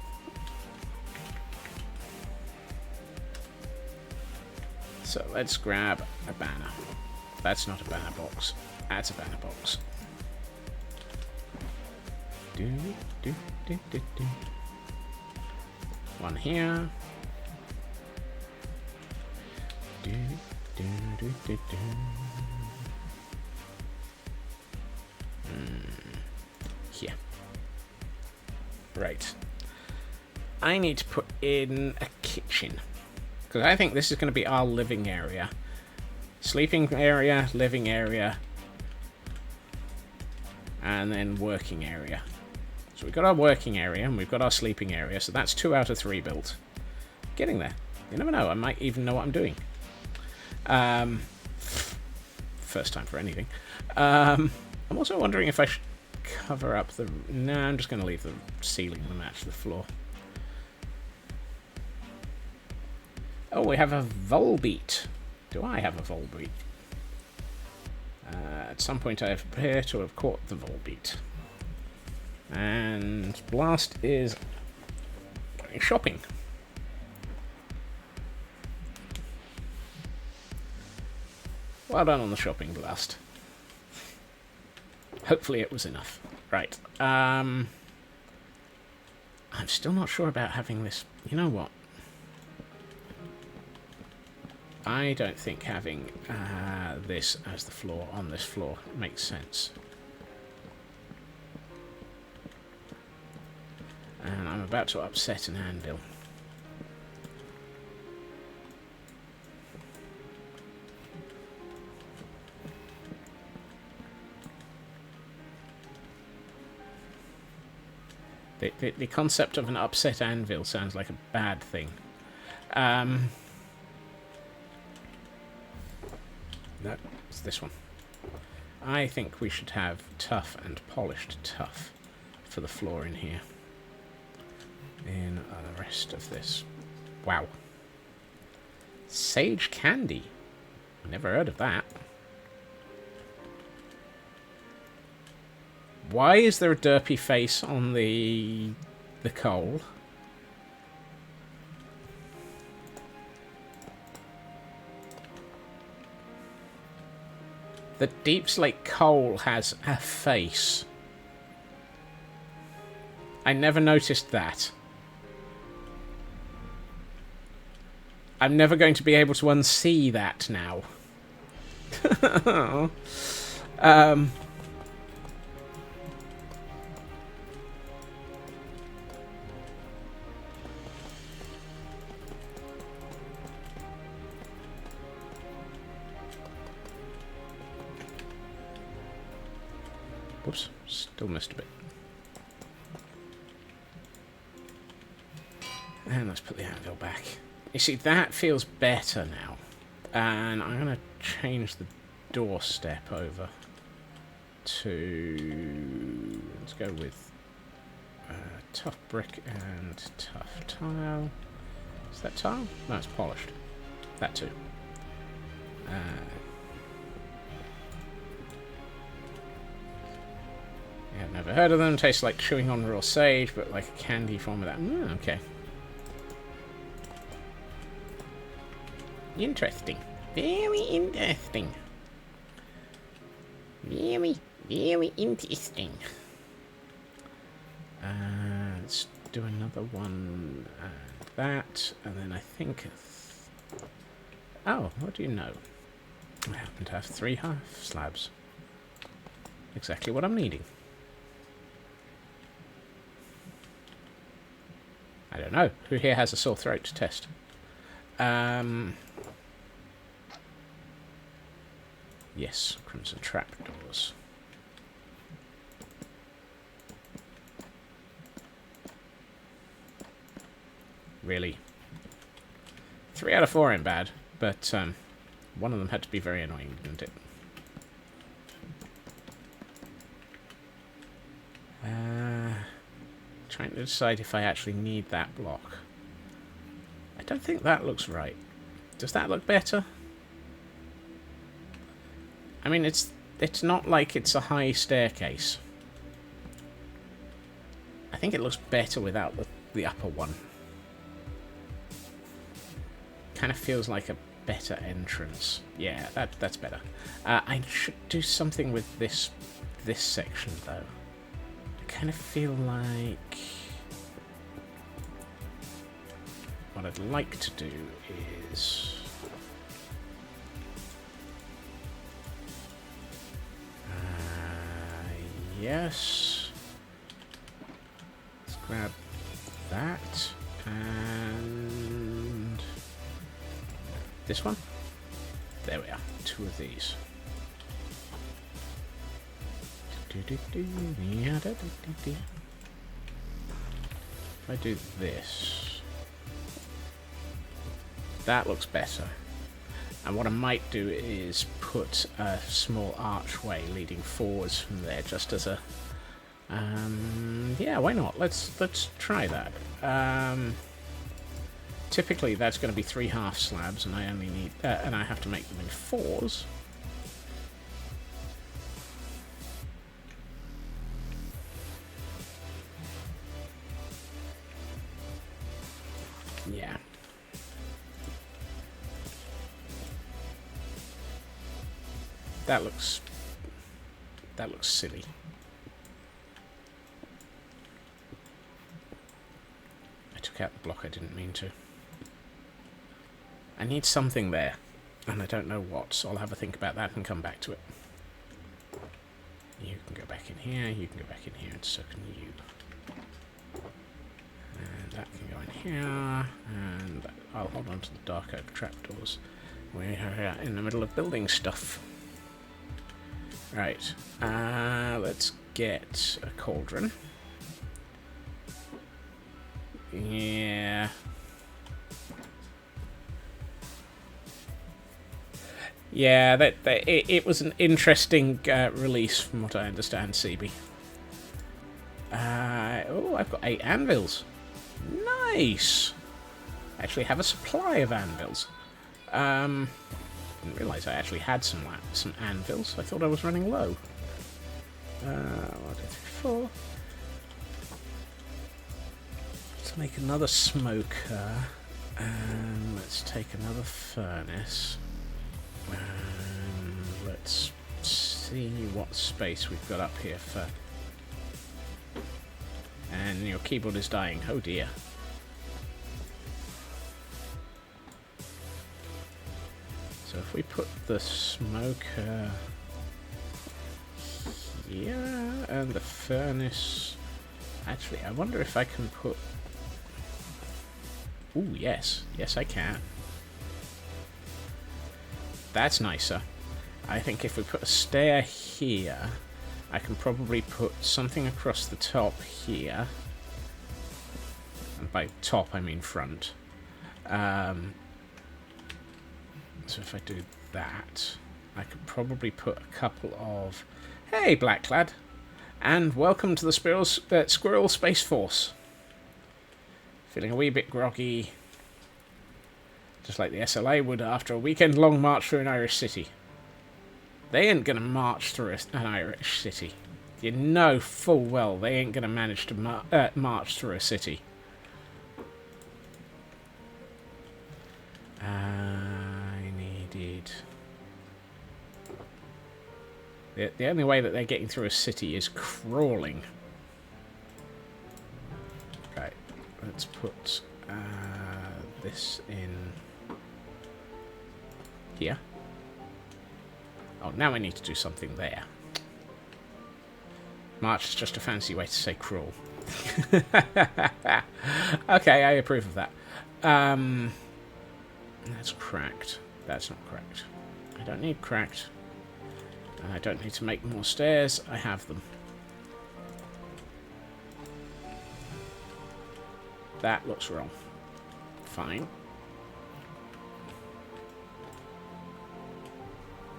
So let's grab a banner. That's not a banner box. That's a banner box. One here. Here. Right. I need to put in a kitchen. Because I think this is going to be our living area. Sleeping area, living area, and then working area. So we've got our working area, and we've got our sleeping area, so that's 2 out of 3 built. Getting there. You never know, I might even know what I'm doing. First time for anything. I'm also wondering if I should cover up the... No, I'm just going to leave the ceiling to match the floor. Oh, we have a Volbeat. Do I have a Volbeat? At some point I appear to have caught the Volbeat. And Blast is going shopping. Well done on the shopping, Blast. Hopefully it was enough. Right. I'm still not sure about having this... You know what? I don't think having this as the floor on this floor makes sense. And I'm about to upset an anvil. The concept of an upset anvil sounds like a bad thing. No, it's this one. I think we should have tough and polished tough for the floor in here. In the rest of this. Wow. Sage candy. Never heard of that. Why is there a derpy face on the coal? The Deep Slate coal has a face. I never noticed that. I'm never going to be able to unsee that now. Whoops, still missed a bit. And let's put the anvil back. You see, that feels better now. And I'm going to change the doorstep over to... Let's go with tough brick and tough tile. Is that tile? No, it's polished. That too. Yeah, I've never heard of them. Tastes like chewing on raw sage, but like a candy form of that. Okay. Interesting. Very interesting. Very, very interesting. Let's do another one. That, and then I think... Oh, what do you know? I happen to have 3 half slabs. Exactly what I'm needing. I don't know. Who here has a sore throat to test? Yes, crimson trapdoors. Really. 3 out of 4 ain't bad, but one of them had to be very annoying, didn't it? Trying to decide if I actually need that block. I don't think that looks right. Does that look better? I mean, it's not like it's a high staircase. I think it looks better without the upper one. Kind of feels like a better entrance. Yeah, that's better. I should do something with this section though. I kind of feel like what I'd like to do is yes. Let's grab that and this one. There we are. 2 of these. If I do this, that looks better. And what I might do is put a small archway leading forwards from there, just as a yeah, why not? Let's try that. Typically that's going to be 3 half slabs, and I only need and I have to make them in 4s. Yeah. That looks silly. I took out the block I didn't mean to. I need something there, and I don't know what, so I'll have a think about that and come back to it. You can go back in here, you can go back in here, and so can you. And that can go in here, and I'll hold on to the dark oak trapdoors. We are in the middle of building stuff. Right, let's get a cauldron. Yeah. Yeah, it was an interesting release from what I understand, CB. Oh, I've got 8 anvils. Nice! I actually have a supply of anvils. Didn't realise I actually had some anvils. I thought I was running low. 1, 2, 3, 4. Let's make another smoker. And let's take another furnace. And let's see what space we've got up here for... And your keyboard is dying. Oh dear. So if we put the smoker here and the furnace... Actually, I wonder if I can put... Ooh, yes. Yes, I can. That's nicer. I think if we put a stair here, I can probably put something across the top here. And by top, I mean front. So if I do that, I could probably put a couple of... Hey, Blacklad! And welcome to the Squirrel Space Force. Feeling a wee bit groggy. Just like the SLA would after a weekend-long march through an Irish city. They ain't gonna march through an Irish city. You know full well they ain't gonna manage to march through a city. I needed... The only way that they're getting through a city is crawling. Right, let's put this in here. Oh, now I need to do something there. March is just a fancy way to say crawl. Okay, I approve of that. That's cracked. That's not cracked. I don't need cracked. And I don't need to make more stairs. I have them. That looks wrong. Fine.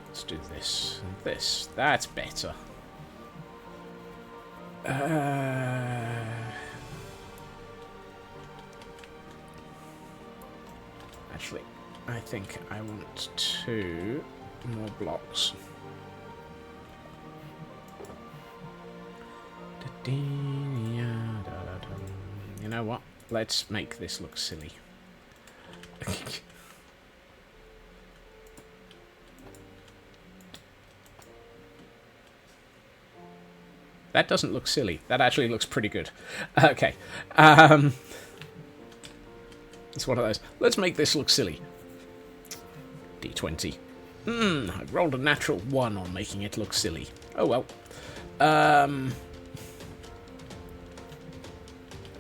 Let's do this and this. That's better. Actually, I think I want 2 more blocks. You know what? Let's make this look silly. That doesn't look silly. That actually looks pretty good. Okay. It's one of those. Let's make this look silly. D20. I rolled a natural 1 on making it look silly. Oh well.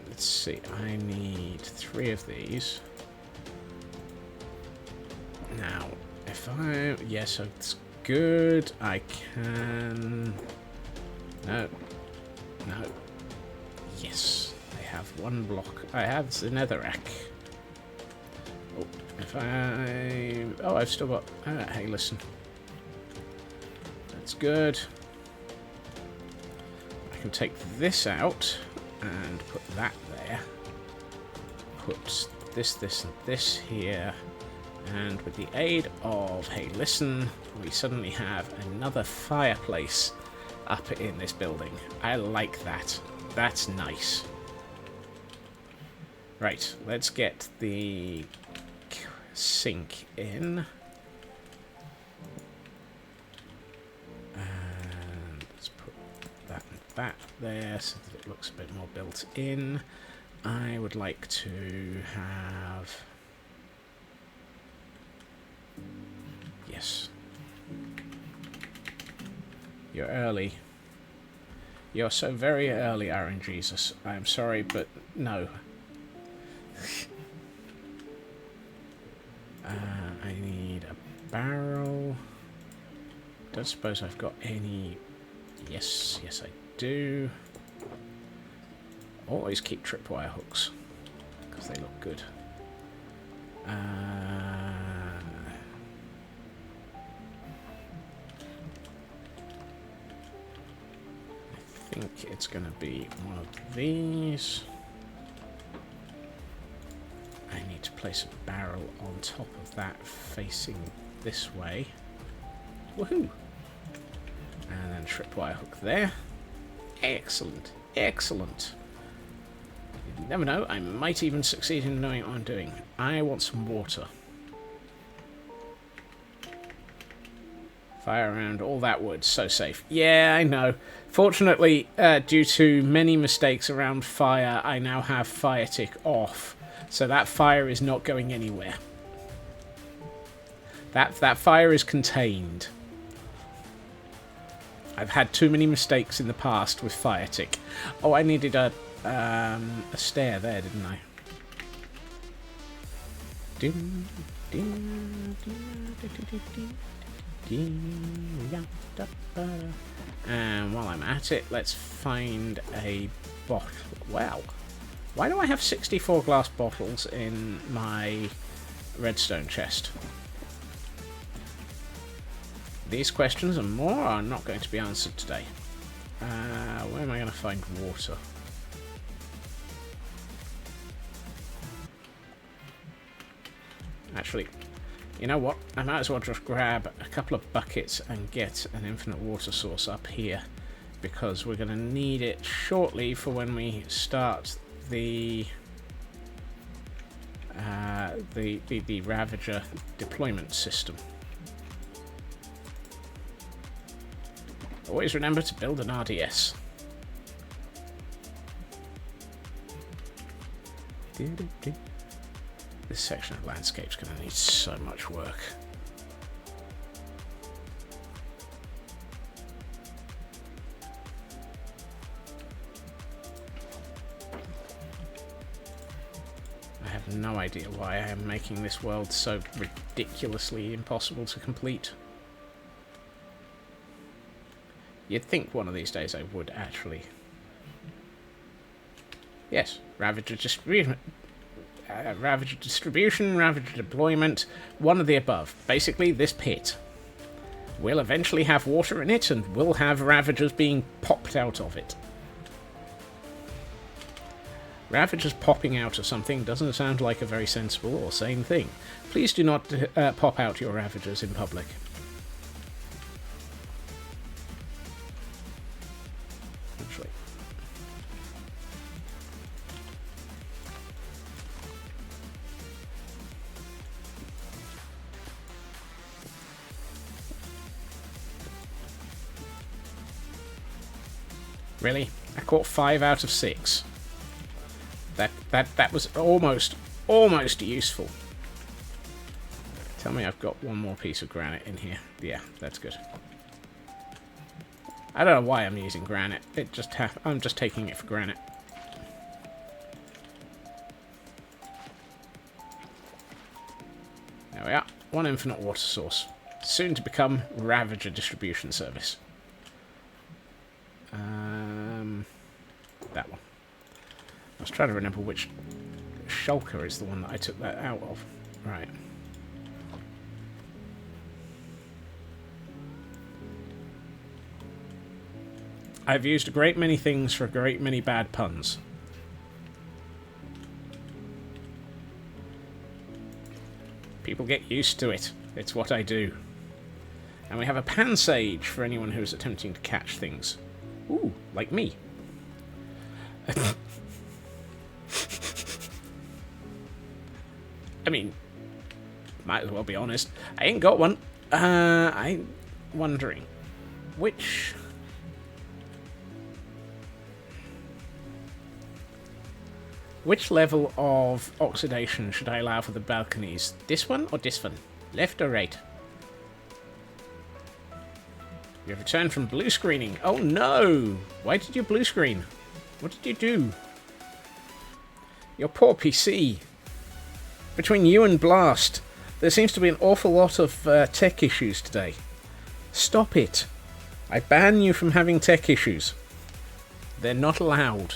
Let's see. I need 3 of these. Now, if I... Yes, it's good. I can... No. No. Yes. I have 1 block. I have the netherrack. Oh, if I... Oh, I've still got... hey, listen. That's good. I can take this out and put that there. Put this, this, and this here. And with the aid of Hey Listen, we suddenly have another fireplace up in this building. I like that. That's nice. Right, let's get the sink in. And let's put that and that there so that it looks a bit more built in. I would like to have... Yes. You're early. You're so very early, Aaron Jesus. I'm sorry, but no. I need a barrel. Don't suppose I've got any... Yes, yes I do. Always keep tripwire hooks, because they look good. I think it's going to be one of these. I need to place a barrel on top of that facing this way. Woohoo! And then tripwire hook there. Excellent, excellent. You never know, I might even succeed in knowing what I'm doing. I want some water. Fire around all that wood, so safe. Yeah, I know. Fortunately, due to many mistakes around fire, I now have fire tick off. So that fire is not going anywhere. That fire is contained. I've had too many mistakes in the past with fire tick. Oh, I needed a stair there, didn't I? And while I'm at it, let's find a bottle. Wow. Why do I have 64 glass bottles in my redstone chest? These questions and more are not going to be answered today. Where am I going to find water? Actually, you know what? I might as well just grab a couple of buckets and get an infinite water source up here, because we're going to need it shortly for when we start the Ravager deployment system. Always remember to build an RDS. This section of landscape's going to need so much work. I have no idea why I am making this world so ridiculously impossible to complete. You'd think one of these days I would actually. Yes, Ravager distribution, Ravager deployment, one of the above. Basically, this pit will eventually have water in it, and we'll have Ravagers being popped out of it. Ravagers popping out of something doesn't sound like a very sensible or sane thing. Please do not pop out your Ravagers in public. Actually. Really? I caught 5 out of 6. That was almost useful. Tell me I've got one more piece of granite in here. Yeah, that's good. I don't know why I'm using granite. I'm just taking it for granite. There we are. One infinite water source. Soon to become Ravager distribution service. That one. I was trying to remember which shulker is the one that I took that out of. Right. I've used a great many things for a great many bad puns. People get used to it. It's what I do. And we have a pan sage for anyone who's attempting to catch things. Ooh, like me. I mean, might as well be honest. I ain't got one. I'm wondering which level of oxidation should I allow for the balconies? This one or this one? Left or right? You have returned from blue screening. Oh no! Why did you blue screen? What did you do? Your poor PC. Between you and Blast, there seems to be an awful lot of tech issues today. Stop it. I ban you from having tech issues. They're not allowed.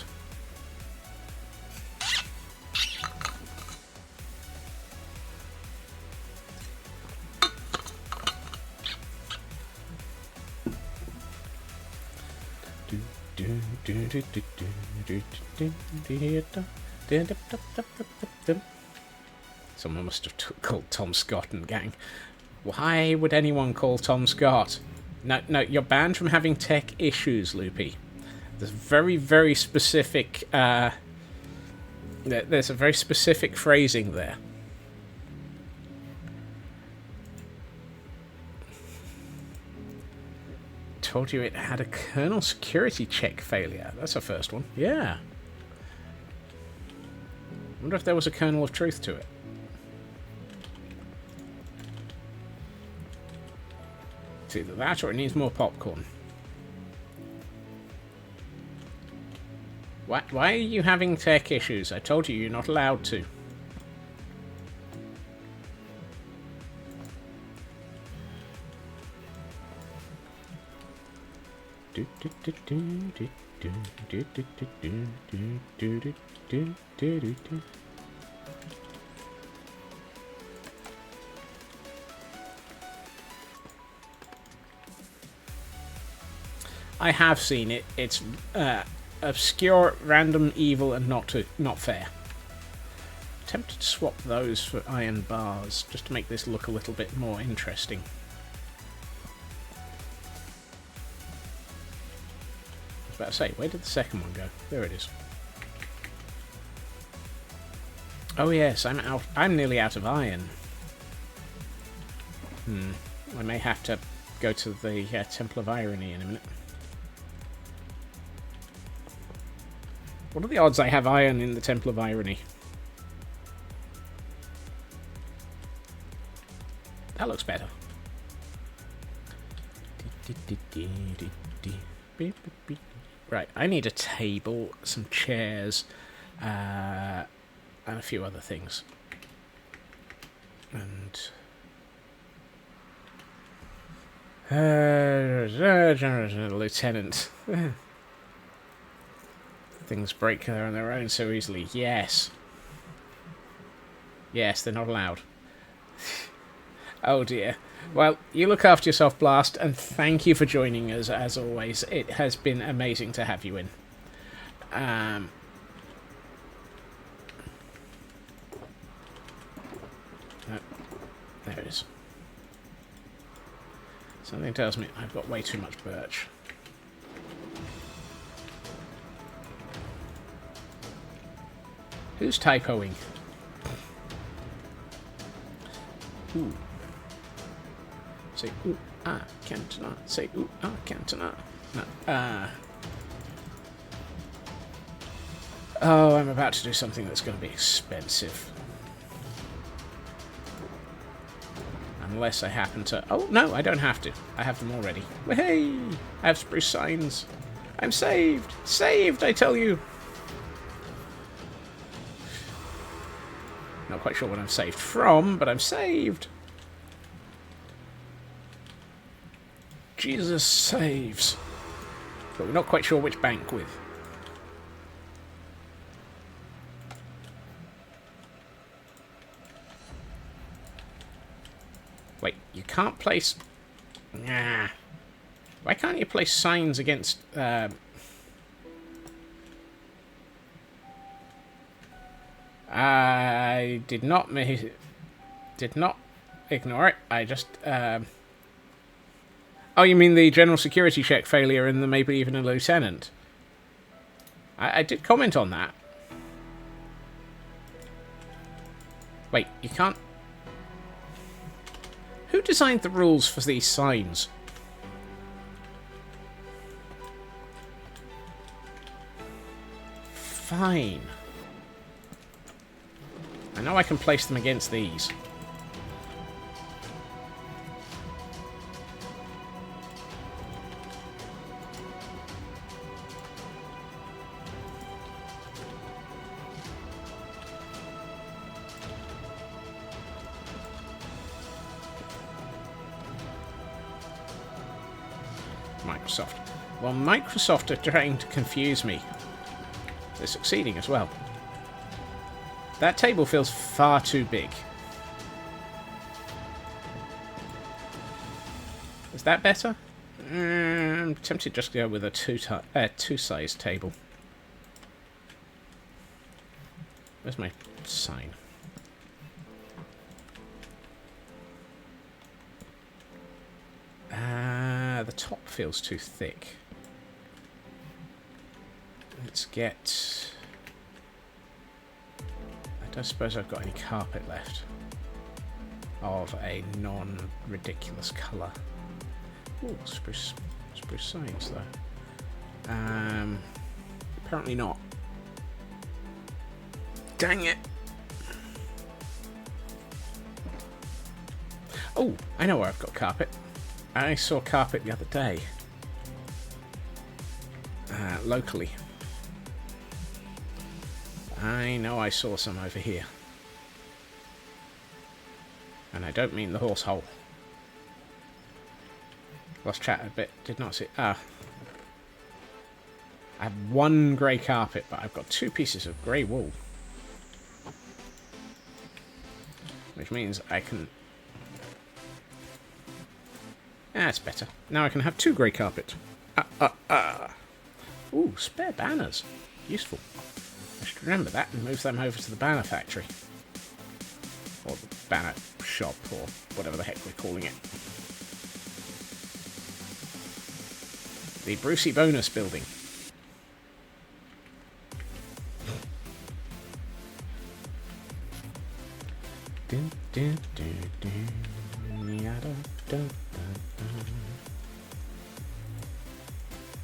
Someone must have called Tom Scott and gang. Why would anyone call Tom Scott? No, you're banned from having tech issues, Loopy. There's very, very specific. There's a very specific phrasing there. Told you it had a kernel security check failure. That's a first one. Yeah. Wonder if there was a kernel of truth to it. It's either that or it needs more popcorn. Why are you having tech issues? I told you you're not allowed to. I have seen it. It's obscure, random, evil, and not fair. tempted to swap those for iron bars, just to make this look a little bit more interesting. I was about to say, where did the second one go? There it is. Oh yes, I'm nearly out of iron. I may have to go to the Temple of Irony in a minute. What are the odds I have iron in the Temple of Irony? That looks better. Right, I need a table, some chairs, and a few other things. And Lieutenant. Things break there on their own so easily. Yes. Yes, they're not allowed. Oh dear. Well, you look after yourself, Blast, and thank you for joining us as always. It has been amazing to have you in. No, there it is. Something tells me I've got way too much birch. Who's typoing? Ooh. Say ooh, ah, can't not. Say ooh, ah, can't not. No, oh, I'm about to do something that's going to be expensive. Unless I happen to... Oh, no, I don't have to. I have them already. Hey! I have spruce signs. I'm saved! Saved, I tell you! Not quite sure what I'm saved from, but I'm saved! Jesus saves. But we're not quite sure which bank with. Wait, you can't place... Nah. Why can't you place signs against... I did not ignore it. I just... Oh, you mean the general security check failure and the maybe even a lieutenant? I did comment on that. Wait, you can't... Who designed the rules for these signs? Fine. I know I can place them against these. Microsoft. Well, Microsoft are trying to confuse me. They're succeeding as well. That table feels far too big. Is that better? I'm tempted just to go with a two-size table. Where's my sign? The top feels too thick. Let's get... I don't suppose I've got any carpet left of a non-ridiculous colour. Ooh, spruce signs though. Apparently not. Dang it! Oh, I know where I've got carpet. I saw carpet the other day. Locally. I know I saw some over here. And I don't mean the horse hole. Lost chat a bit. Did not see... I have one grey carpet, but I've got 2 pieces of grey wool. Which means I can... That's better. Now I can have 2 grey carpet. Ooh, spare banners. Useful. I should remember that and move them over to the banner factory. Or the banner shop, or whatever the heck we're calling it. The Brucey Bonus building.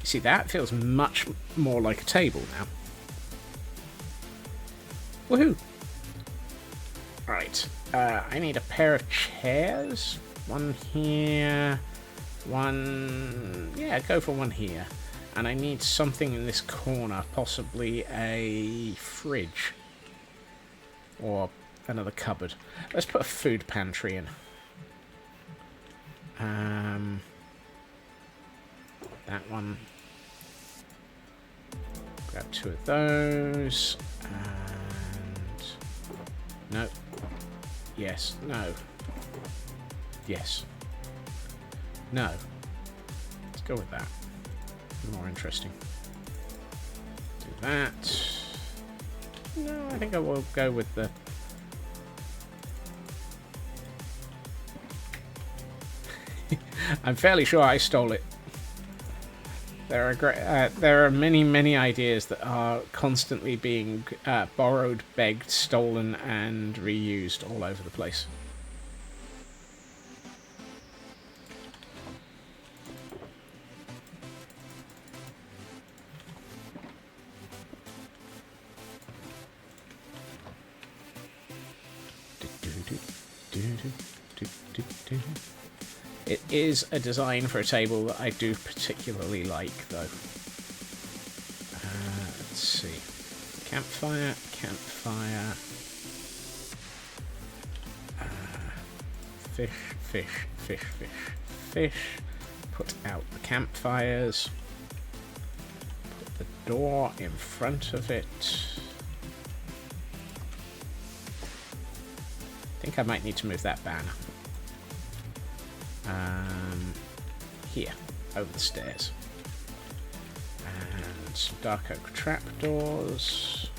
See, that feels much more like a table now. Woohoo! Right, I need a pair of chairs. One here, one... yeah, go for one here. And I need something in this corner, possibly a fridge. Or another cupboard. Let's put a food pantry in. That one. Grab 2 of those. And... no. Yes. No. Yes. No. Let's go with that. More interesting. Do that. No, I think I will go with the... I'm fairly sure I stole it. There are many ideas that are constantly being borrowed, begged, stolen, and reused all over the place. It is a design for a table that I do particularly like, though. Let's see. Campfire, campfire. Fish, fish, fish, fish, fish. Put out the campfires. Put the door in front of it. I think I might need to move that banner. Here, over the stairs. And some dark oak trapdoors.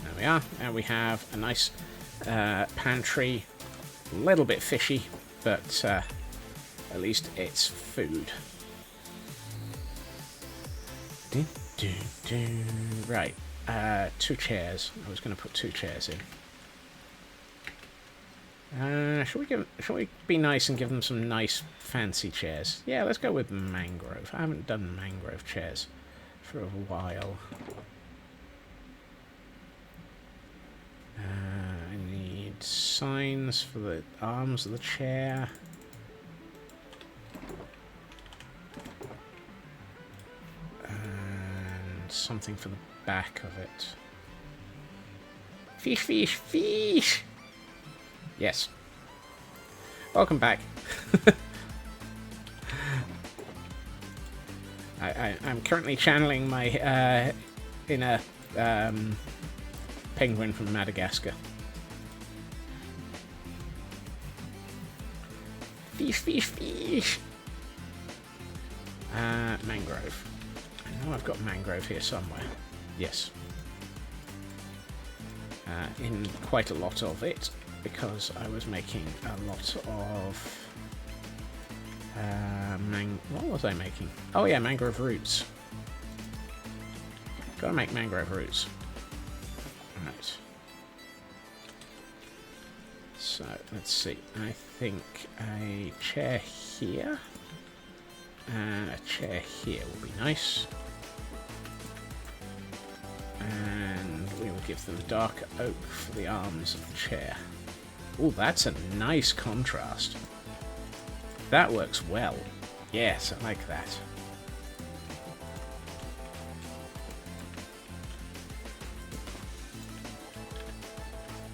There we are. And we have a nice pantry. A little bit fishy, but at least it's food. Right. 2 chairs. I was going to put 2 chairs in. Shall we be nice and give them some nice fancy chairs? Yeah, let's go with mangrove. I haven't done mangrove chairs for a while. I need signs for the arms of the chair. And something for the back of it. Fish, fish, fish! Yes. Welcome back. I'm currently channeling my inner penguin from Madagascar. Fish, fish, fish! Mangrove. I know I've got mangrove here somewhere. Yes. In quite a lot of it. Because I was making a lot of what was I making? Oh yeah, mangrove roots. Gotta make mangrove roots. Right. So let's see. I think a chair here and a chair here will be nice. And we will give them dark oak for the arms of the chair. Oh, that's a nice contrast. That works well. Yes, I like that.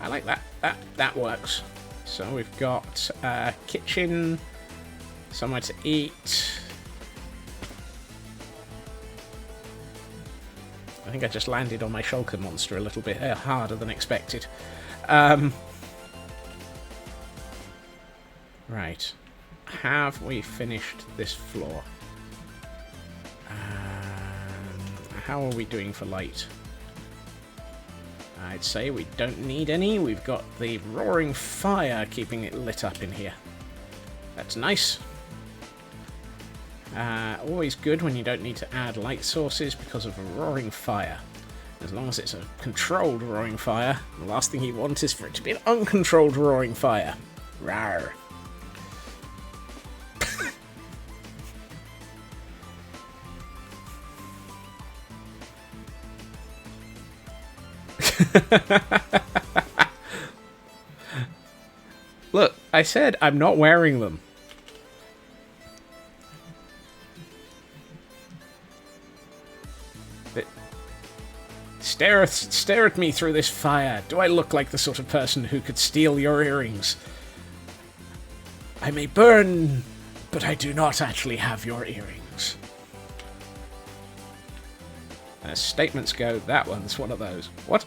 I like that. That works. So we've got a kitchen, somewhere to eat. I think I just landed on my shulker monster a little bit harder than expected. Right. Have we finished this floor? How are we doing for light? I'd say we don't need any. We've got the roaring fire keeping it lit up in here. That's nice. Always good when you don't need to add light sources because of a roaring fire. As long as it's a controlled roaring fire, the last thing you want is for it to be an uncontrolled roaring fire. Rawr. Look, I said I'm not wearing them. But stare at me through this fire. Do I look like the sort of person who could steal your earrings? I may burn, but I do not actually have your earrings. As statements go, that one's one of those. What?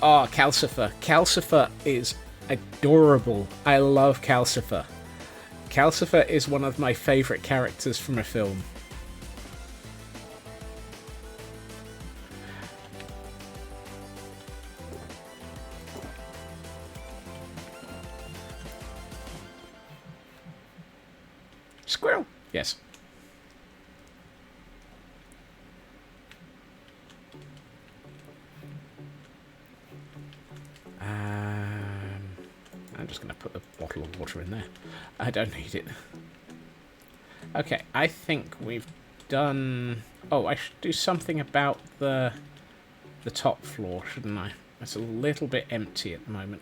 Oh, Calcifer. Calcifer is adorable. I love Calcifer. Calcifer is one of my favourite characters from a film. Squirrel. Yes. I'm just going to put the bottle of water in there. I don't need it. Okay, I think we've done... Oh, I should do something about the top floor, shouldn't I? It's a little bit empty at the moment.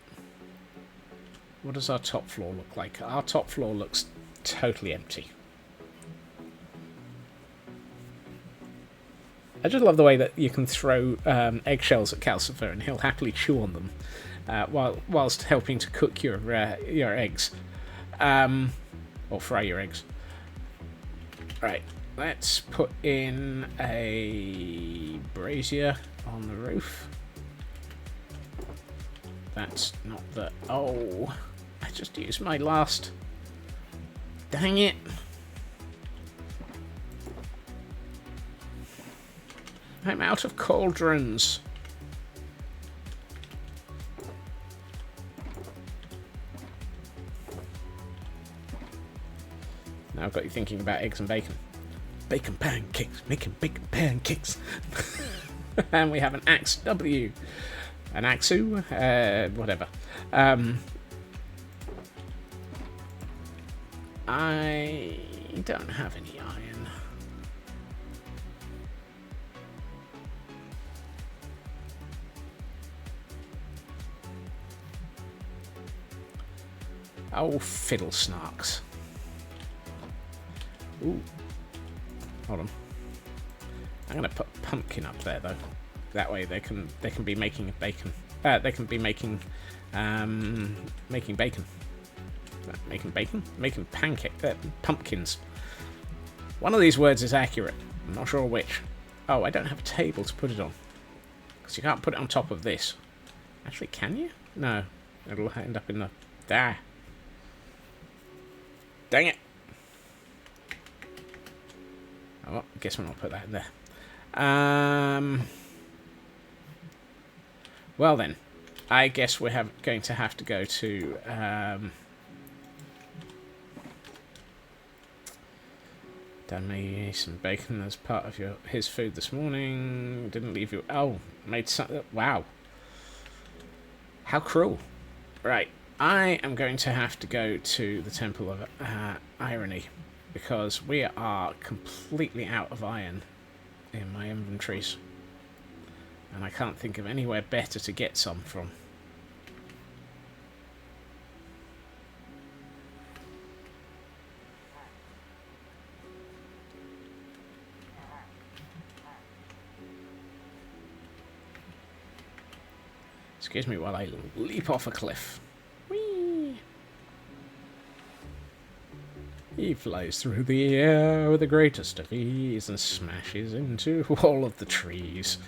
What does our top floor look like? Our top floor looks totally empty. I just love the way that you can throw eggshells at Calcifer and he'll happily chew on them whilst helping to cook your eggs. Or fry your eggs. Right, let's put in a brazier on the roof. That's not the... Oh, I just used my last... Dang it. I'm out of cauldrons. Now I've got you thinking about eggs and bacon. Bacon pancakes, making bacon pancakes. And we have an axe W. An axu? Whatever. I don't have any iron. Oh, fiddle snarks. Ooh. Hold on. I'm gonna put a pumpkin up there though. That way they can be making bacon. They can be making bacon. Making bacon? Making pumpkins. One of these words is accurate. I'm not sure which. Oh, I don't have a table to put it on. Because you can't put it on top of this. Actually, can you? No. It'll end up in the... There. Dang it. Oh, I guess we'll not put that in there. Well then. I guess we're going to have to go to... Done me some bacon as part of his food this morning. Didn't leave you... Oh, made some... Wow. How cruel. Right. I am going to have to go to the Temple of Irony. Because we are completely out of iron in my inventories. And I can't think of anywhere better to get some from. Excuse me while I leap off a cliff. Whee! He flies through the air with the greatest of ease and smashes into all of the trees.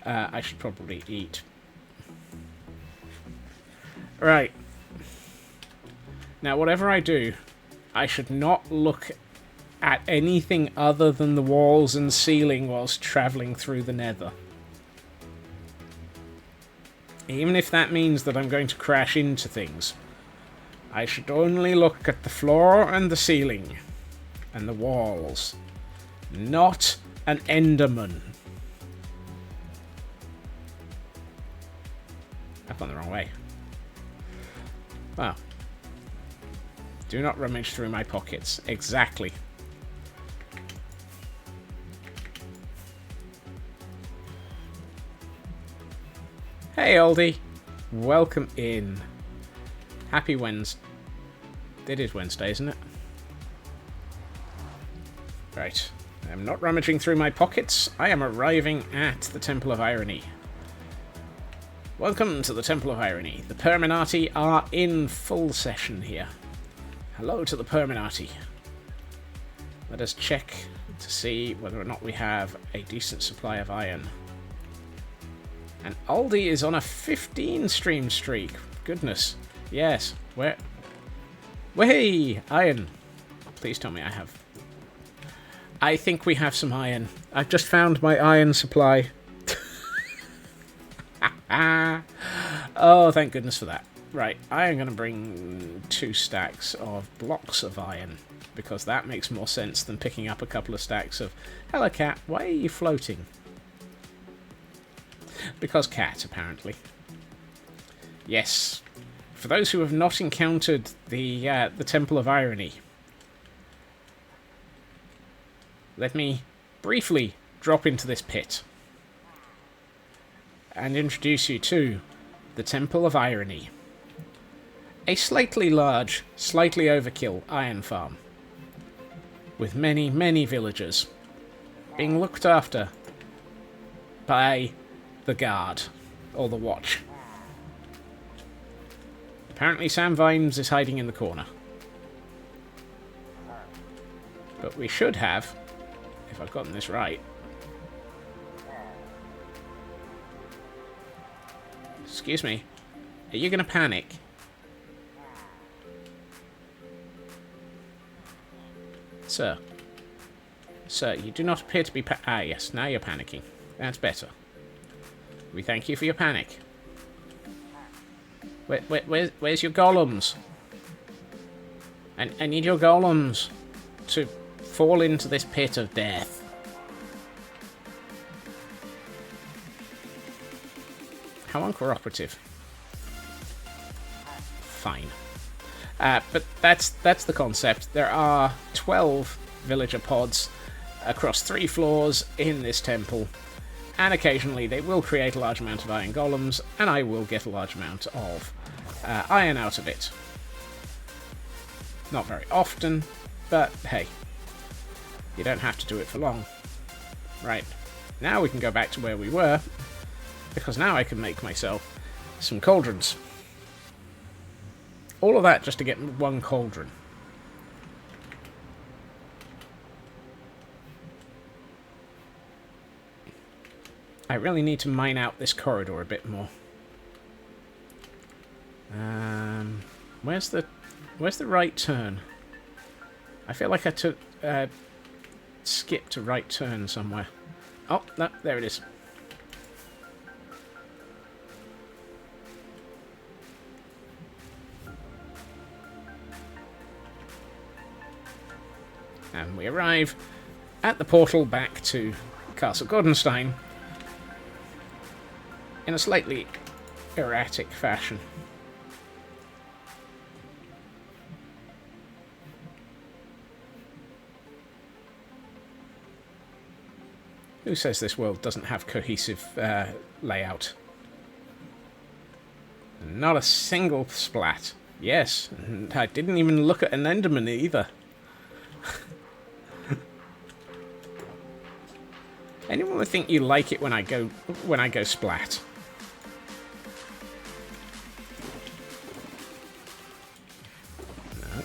I should probably eat. Right. Now, whatever I do, I should not look at anything other than the walls and ceiling whilst travelling through the nether. Even if that means that I'm going to crash into things, I should only look at the floor and the ceiling and the walls, not an Enderman. I've gone the wrong way. Wow. Do not rummage through my pockets. Exactly. Hey, oldie. Welcome in. Happy Wednesday. It is Wednesday, isn't it? Right. I'm not rummaging through my pockets. I am arriving at the Temple of Irony. Welcome to the Temple of Irony. The Perminati are in full session here. Hello to the Perminati. Let us check to see whether or not we have a decent supply of iron. And Aldi is on a 15 stream streak. Goodness. Yes. Where? Hey! Iron. Please tell me I have. I think we have some iron. I've just found my iron supply. Oh, thank goodness for that. Right, I am going to bring 2 stacks of blocks of iron, because that makes more sense than picking up a couple of stacks of... Hello, cat. Why are you floating? Because cat, apparently. Yes. For those who have not encountered the Temple of Irony, let me briefly drop into this pit and introduce you to the Temple of Irony. A slightly large, slightly overkill iron farm, with many, many villagers, being looked after by the guard, or the watch. Apparently Sam Vimes is hiding in the corner. But we should have, if I've gotten this right... Excuse me. Are you going to panic? Sir. Sir, you do not appear to be Ah, yes, now you're panicking. That's better. We thank you for your panic. Where's your golems? I need your golems to fall into this pit of death. How uncooperative. Fine. But that's the concept. There are 12 villager pods across 3 floors in this temple, and occasionally they will create a large amount of iron golems, and I will get a large amount of iron out of it. Not very often, but hey, you don't have to do it for long. Right, now we can go back to where we were, because now I can make myself some cauldrons. All of that just to get 1 cauldron. I really need to mine out this corridor a bit more. Where's the right turn? I feel like I took skipped a right turn somewhere. Oh, no, there it is. And we arrive at the portal back to Castle Gordonstein in a slightly erratic fashion. Who says this world doesn't have cohesive layout? Not a single splat. Yes, and I didn't even look at an Enderman either. Anyone would think you like it when I go splat. No.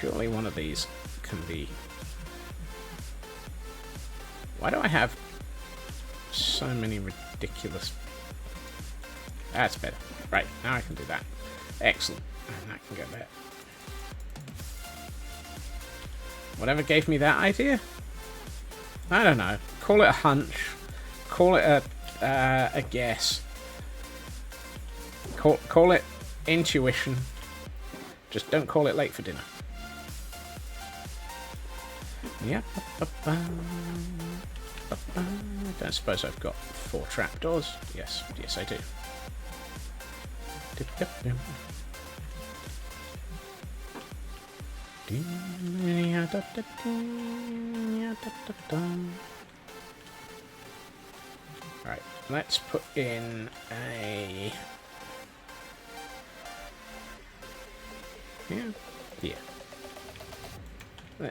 Surely one of these can be. Why do I have so many ridiculous? That's better. Right, now I can do that. Excellent. And that can go there. Whatever gave me that idea? I don't know. Call it a hunch. Call it a guess. Call it intuition. Just don't call it late for dinner. Yep. Don't suppose I've got 4 trapdoors. Yes, I do. Right, let's put in a... Yeah.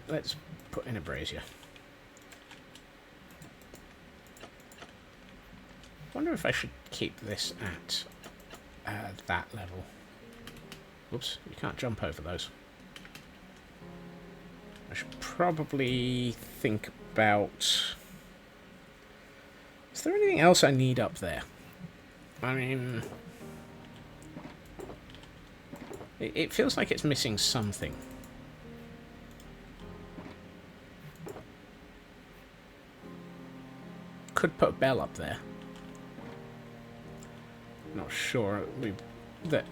Let's put in a brazier. Wonder if I should keep this at that level. Oops, you can't jump over those. I should probably think about... Is there anything else I need up there? I mean... It feels like it's missing something. Could put a bell up there. Not sure that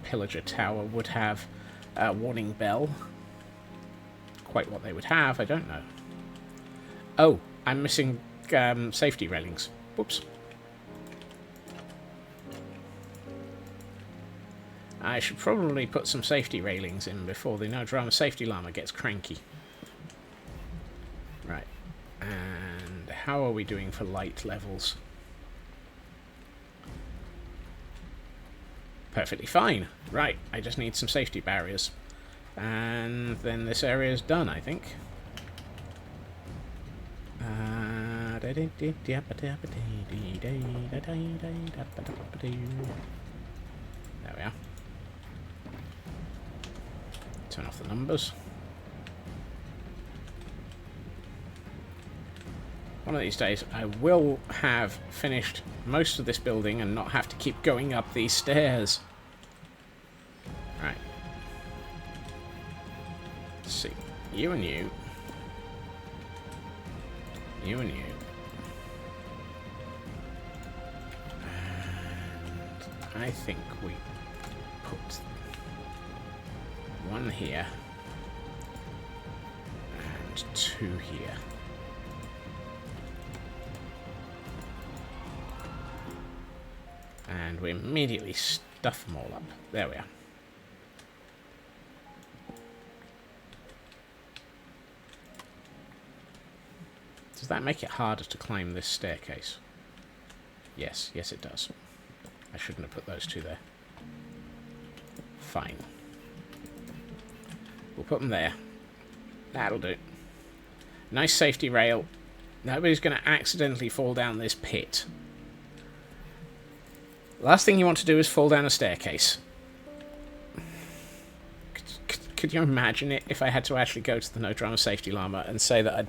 Pillager Tower would have a warning bell. Quite what they would have, I don't know. Oh, I'm missing safety railings. Whoops. I should probably put some safety railings in before the No Drama Safety Llama gets cranky. Right. And how are we doing for light levels? Perfectly fine. Right, I just need some safety barriers. And then this area is done, I think. There we are. Turn off the numbers. One of these days I will have finished most of this building and not have to keep going up these stairs. Right. Let's see. You and you. You and you. And I think we put one here and 2 here. And we immediately stuff them all up. There we are. Does that make it harder to climb this staircase? Yes, it does. I shouldn't have put those 2 there. Fine. We'll put them there. That'll do. Nice safety rail. Nobody's going to accidentally fall down this pit. Last thing you want to do is fall down a staircase. Could you imagine it if I had to actually go to the No Drama Safety Llama and say that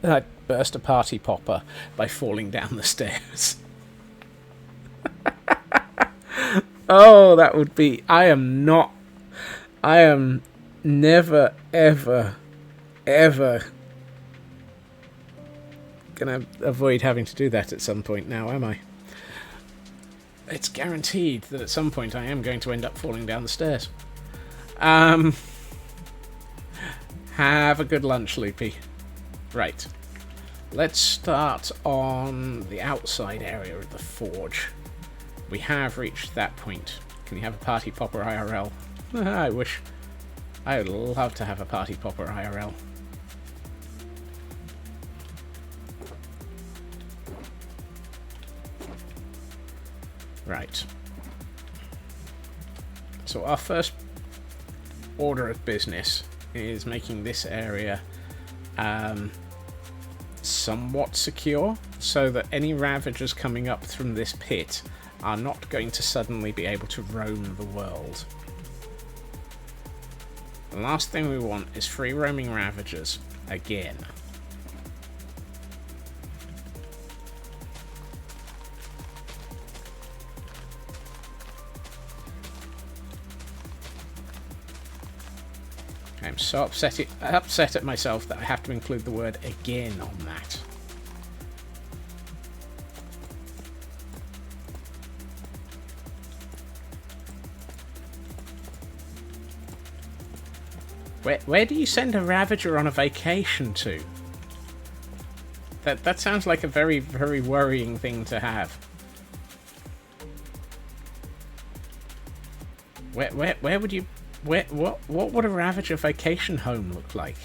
I'd burst a party popper by falling down the stairs? Oh, that would be... I am never, ever gonna avoid having to do that at some point now, am I? It's guaranteed that at some point I am going to end up falling down the stairs. Have a good lunch, Loopy. Right. Let's start on the outside area of the forge. We have reached that point. Can you have a party popper IRL? I wish. I would love to have a party popper IRL. Right. So our first order of business is making this area somewhat secure, so that any ravagers coming up from this pit are not going to suddenly be able to roam the world. The last thing we want is free roaming ravagers again. I'm so upset at myself that I have to include the word again on that. Where do you send a Ravager on a vacation to? That sounds like a very, very worrying thing to have. Where would you... What would a Ravager vacation home look like?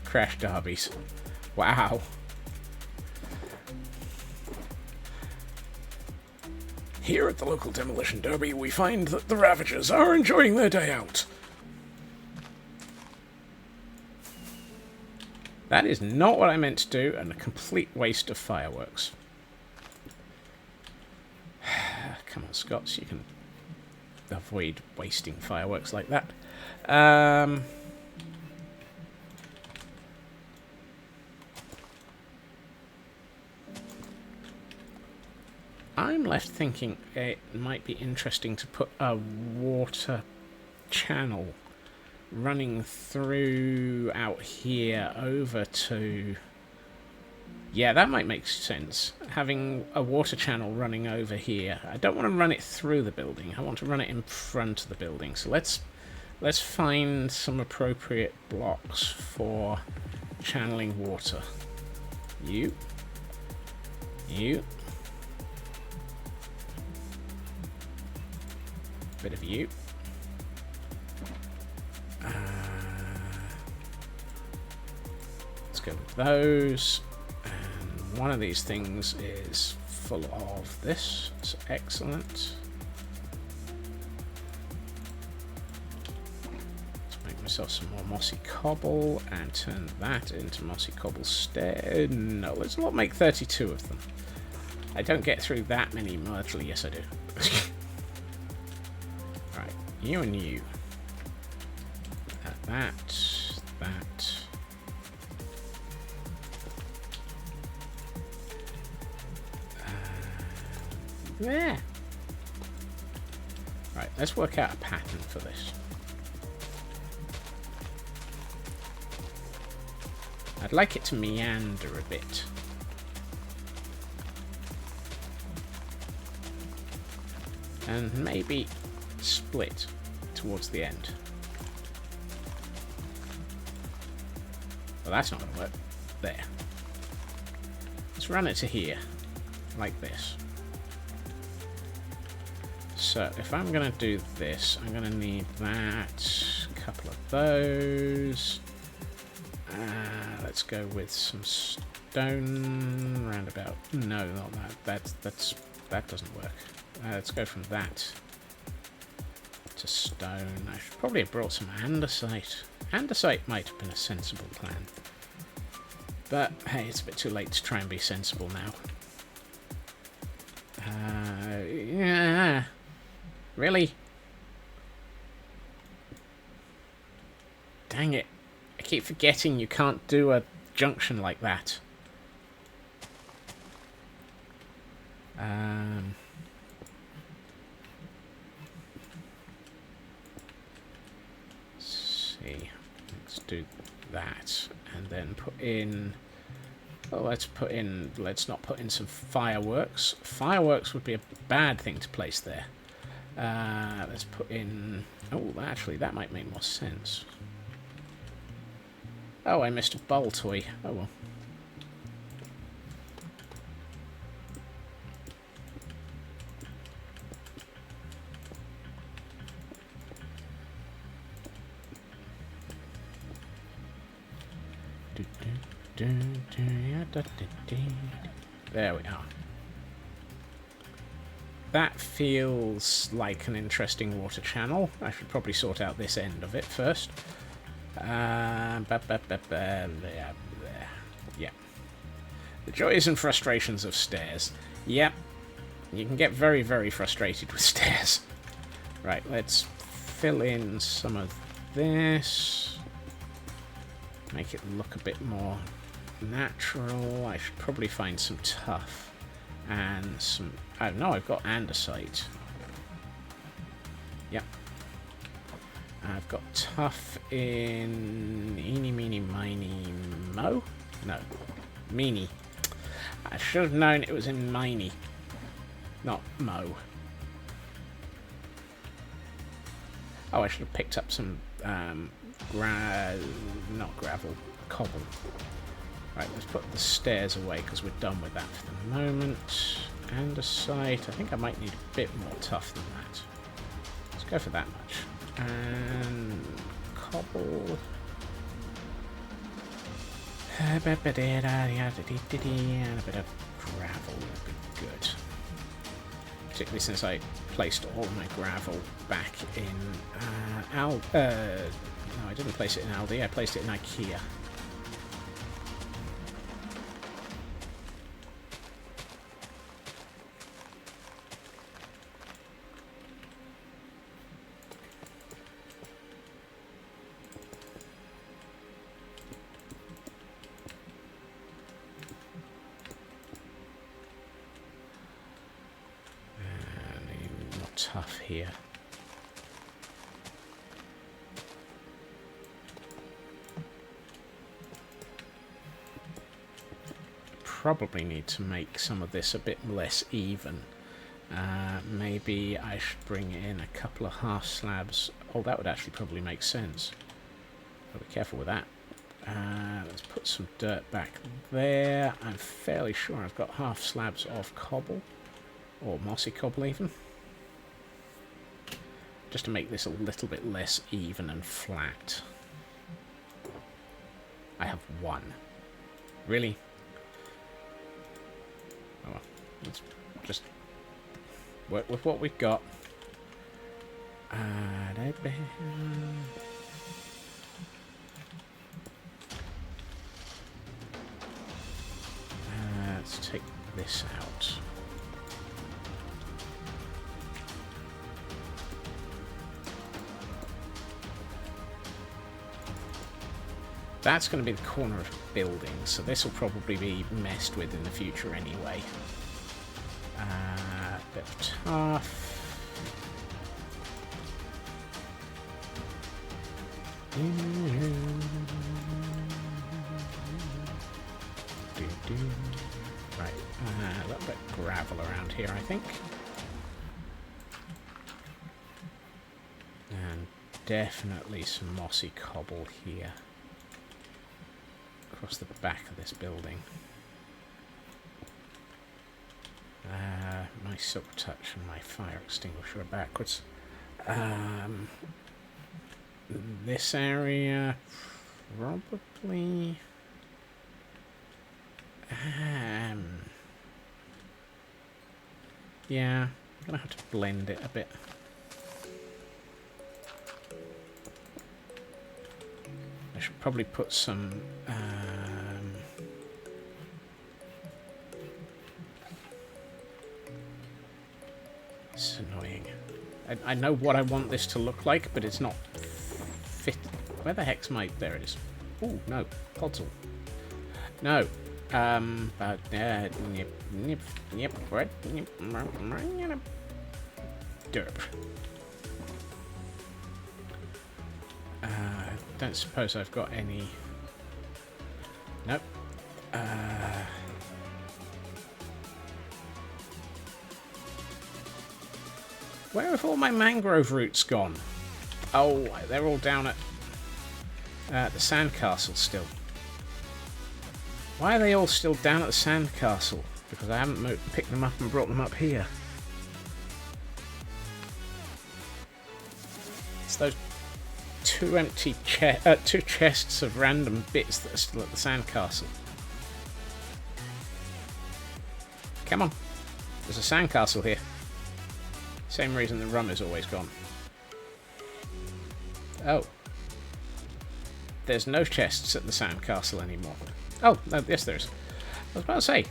Crash derbies. Wow. Here at the local demolition derby, we find that the Ravagers are enjoying their day out. That is not what I meant to do, and a complete waste of fireworks. Come on, Scots, you can avoid wasting fireworks like that. I'm left thinking it might be interesting to put a water channel running through out here over to... Yeah, that might make sense. Having a water channel running over here. I don't want to run it through the building. I want to run it in front of the building. So let's find some appropriate blocks for channeling water. You. Bit of you. Let's go with those. And one of these things is full of this. It's excellent. Let's make myself some more mossy cobble and turn that into mossy cobble stair. No, let's not make 32 of them. I don't get through that many myrtle. Yes, I do. Right, you and you. That. There. Right, let's work out a pattern for this. I'd like it to meander a bit. And maybe split towards the end. Well, that's not going to work. There. Let's run it to here. Like this. So, if I'm going to do this, I'm going to need that. A couple of those. Let's go with some stone roundabout. No, not that. That doesn't work. Let's go from that to stone. I should probably have brought some andesite. Andesite might have been a sensible plan. But, hey, it's a bit too late to try and be sensible now. Yeah. Really? Dang it. I keep forgetting you can't do a junction like that. Let's see. Let's do that. And then put in... Well, let's not put in some fireworks. Fireworks would be a bad thing to place there. Let's put in... Oh, actually, that might make more sense. Oh, I missed a bowl toy. Oh, well. There we are. That feels like an interesting water channel. I should probably sort out this end of it first. Yeah. The joys and frustrations of stairs. Yep. You can get very, very frustrated with stairs. Right, let's fill in some of this. Make it look a bit more natural. I should probably find some tuff and some... Oh no, I've got andesite. Yep. I've got tuff in eeny, meeny, miny, mo? No. Meeny. I should have known it was in miny, not mo. Oh, I should have picked up some not gravel, cobble. Right, let's put the stairs away because we're done with that for the moment. And a site. I think I might need a bit more tough than that. Let's go for that much. And cobble. And a bit of gravel would be good. Particularly since I placed all my gravel back in no, I didn't place it in Aldi, I placed it in IKEA. Tough here. Probably need to make some of this a bit less even. Maybe I should bring in a couple of half slabs. Oh, that would actually probably make sense. I'll be careful with that. Let's put some dirt back there. I'm fairly sure I've got half slabs of cobble, or mossy cobble even. Just to make this a little bit less even and flat. I have one. Really? Oh well, let's just work with what we've got. Let's take this out. That's going to be the corner of building, so this will probably be messed with in the future anyway. Bit of tough. Right, a little bit of gravel around here, I think. And definitely some mossy cobble here. Across the back of this building. My silk touch and my fire extinguisher are backwards. This area probably. Yeah, I'm gonna have to blend it a bit. I should probably put some. It's annoying. I know what I want this to look like, but it's not fit. Where the heck's my... There it is. Oh, no. Podzol. No. Derp. Don't suppose I've got any... Nope. Where have all my mangrove roots gone? Oh, they're all down at the sandcastle still. Why are they all still down at the sandcastle? Because I haven't picked them up and brought them up here. It's those two empty two chests of random bits that are still at the sandcastle. Come on. There's a sandcastle here. Same reason the rum is always gone. Oh. There's no chests at the sandcastle anymore. Oh, no, yes there is. I was about to say,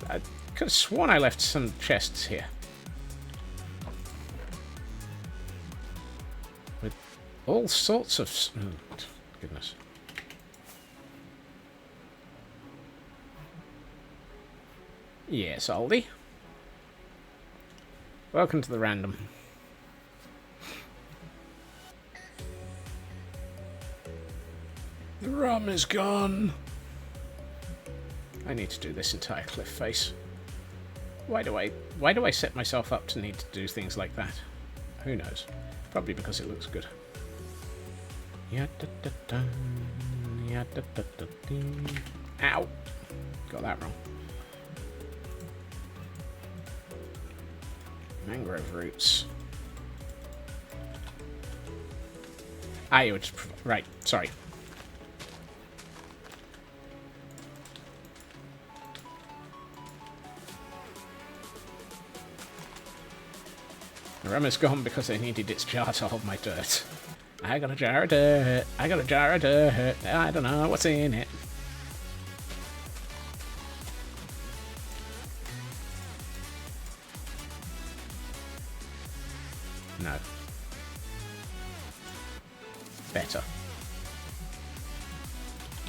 I could have sworn I left some chests here. With all sorts of... Oh, goodness. Yes, Aldi. Welcome to the random. The rum is gone. I need to do this entire cliff face. Why do I set myself up to need to do things like that? Who knows? Probably because it looks good. Ow! Got that wrong. Mangrove roots. You were just... Right, sorry. The rum is gone because I needed its jar to hold my dirt. I got a jar of dirt. I got a jar of dirt. I don't know what's in it. No. Better.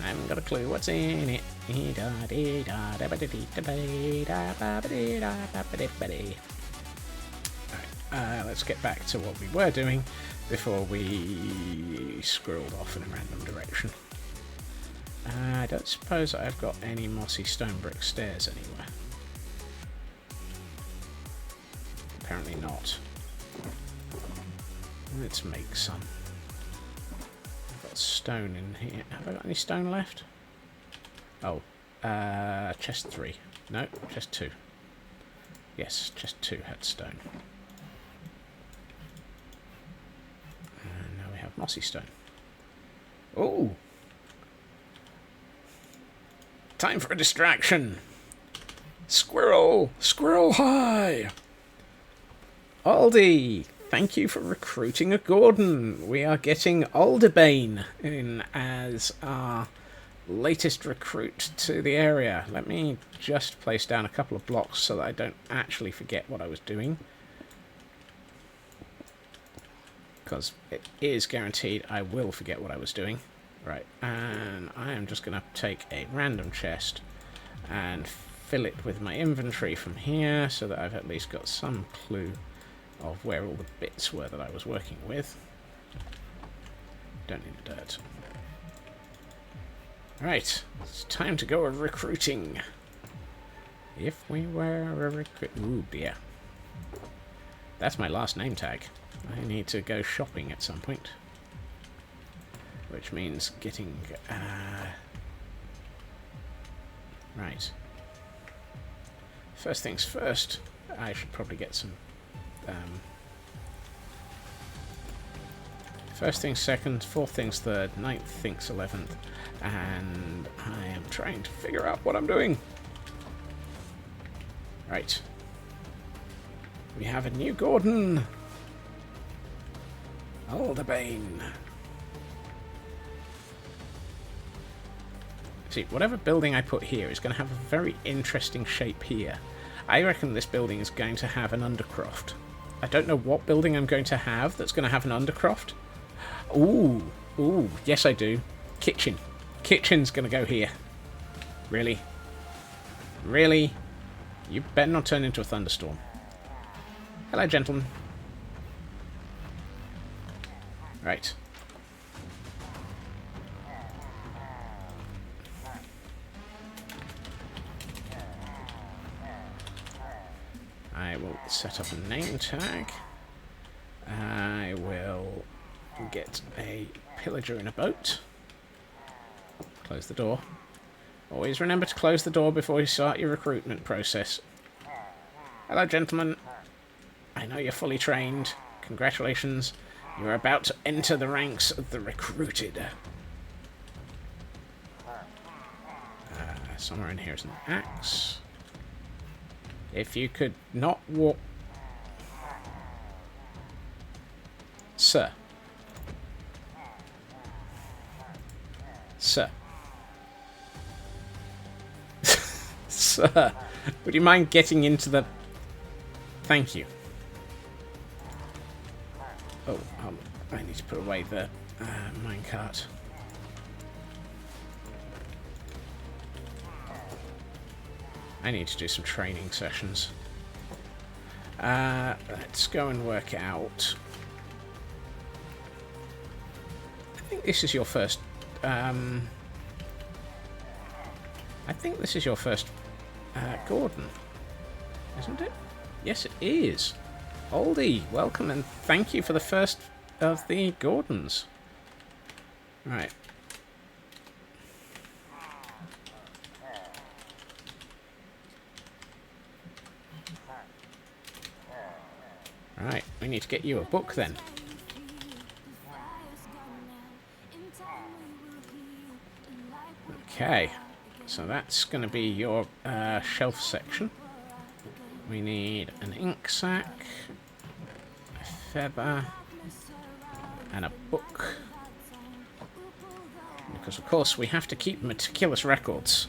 I haven't got a clue what's in it. Alright, let's get back to what we were doing before we squirreled off in a random direction. I don't suppose I've got any mossy stone brick stairs anywhere. Apparently not. Let's make some. I've got stone in here. Have I got any stone left? Oh, chest 3. No, chest 2. Yes, chest 2 had stone. And now we have mossy stone. Oh! Time for a distraction! Squirrel! Squirrel high! Aldi! Thank you for recruiting a Gordon. We are getting Alderbane in as our latest recruit to the area. Let me just place down a couple of blocks so that I don't actually forget what I was doing. Because it is guaranteed I will forget what I was doing. Right, and I am just going to take a random chest and fill it with my inventory from here so that I've at least got some clue of where all the bits were that I was working with. Don't need the dirt. Right, it's time to go recruiting. If we were a recruit... Ooh, dear. That's my last name tag. I need to go shopping at some point. Which means getting... Right. First things first, I should probably get some... first things second, fourth things third, ninth things 11th, and I am trying to figure out what I'm doing. Right. We have a new Gordon. Alderbane. See, whatever building I put here is going to have a very interesting shape here. I reckon this building is going to have an undercroft. I don't know what building I'm going to have that's going to have an undercroft. Ooh, ooh, yes I do. Kitchen. Kitchen's going to go here. Really? Really? You better not turn into a thunderstorm. Hello, gentlemen. Right. I will set up a name tag. I will get a pillager in a boat. Close the door. Always remember to close the door before you start your recruitment process. Hello, gentlemen. I know you're fully trained. Congratulations. You're about to enter the ranks of the recruited. Somewhere in here is an axe. If you could not walk... Sir. Sir. Sir. Would you mind getting into the... Thank you. Oh, I need to put away the minecart. I need to do some training sessions. Let's go and work out. I think this is your first... I think this is your first Gordon, isn't it? Yes, it is. Aldi, welcome and thank you for the first of the Gordons. Right. Right, we need to get you a book then. Okay, so that's going to be your shelf section. We need an ink sac, a feather, and a book. Because of course we have to keep meticulous records.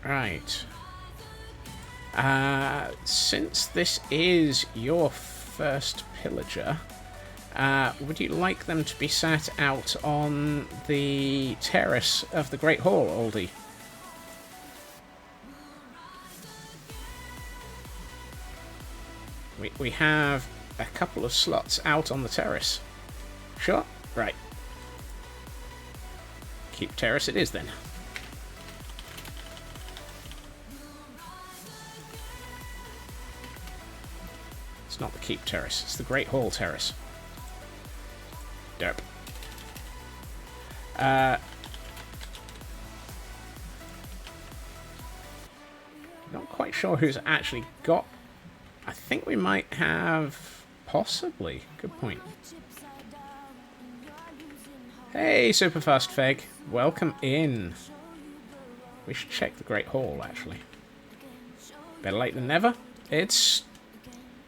Right. Since this is your first Pillager, would you like them to be sat out on the terrace of the Great Hall, Oldie? We have a couple of slots out on the terrace. Sure? Right. Keep terrace it is then. It's not the Keep Terrace, it's the Great Hall Terrace. Derp. Not quite sure who's actually got... I think we might have... Possibly. Good point. Hey, Superfast Feg. Welcome in. We should check the Great Hall, actually. Better late than never.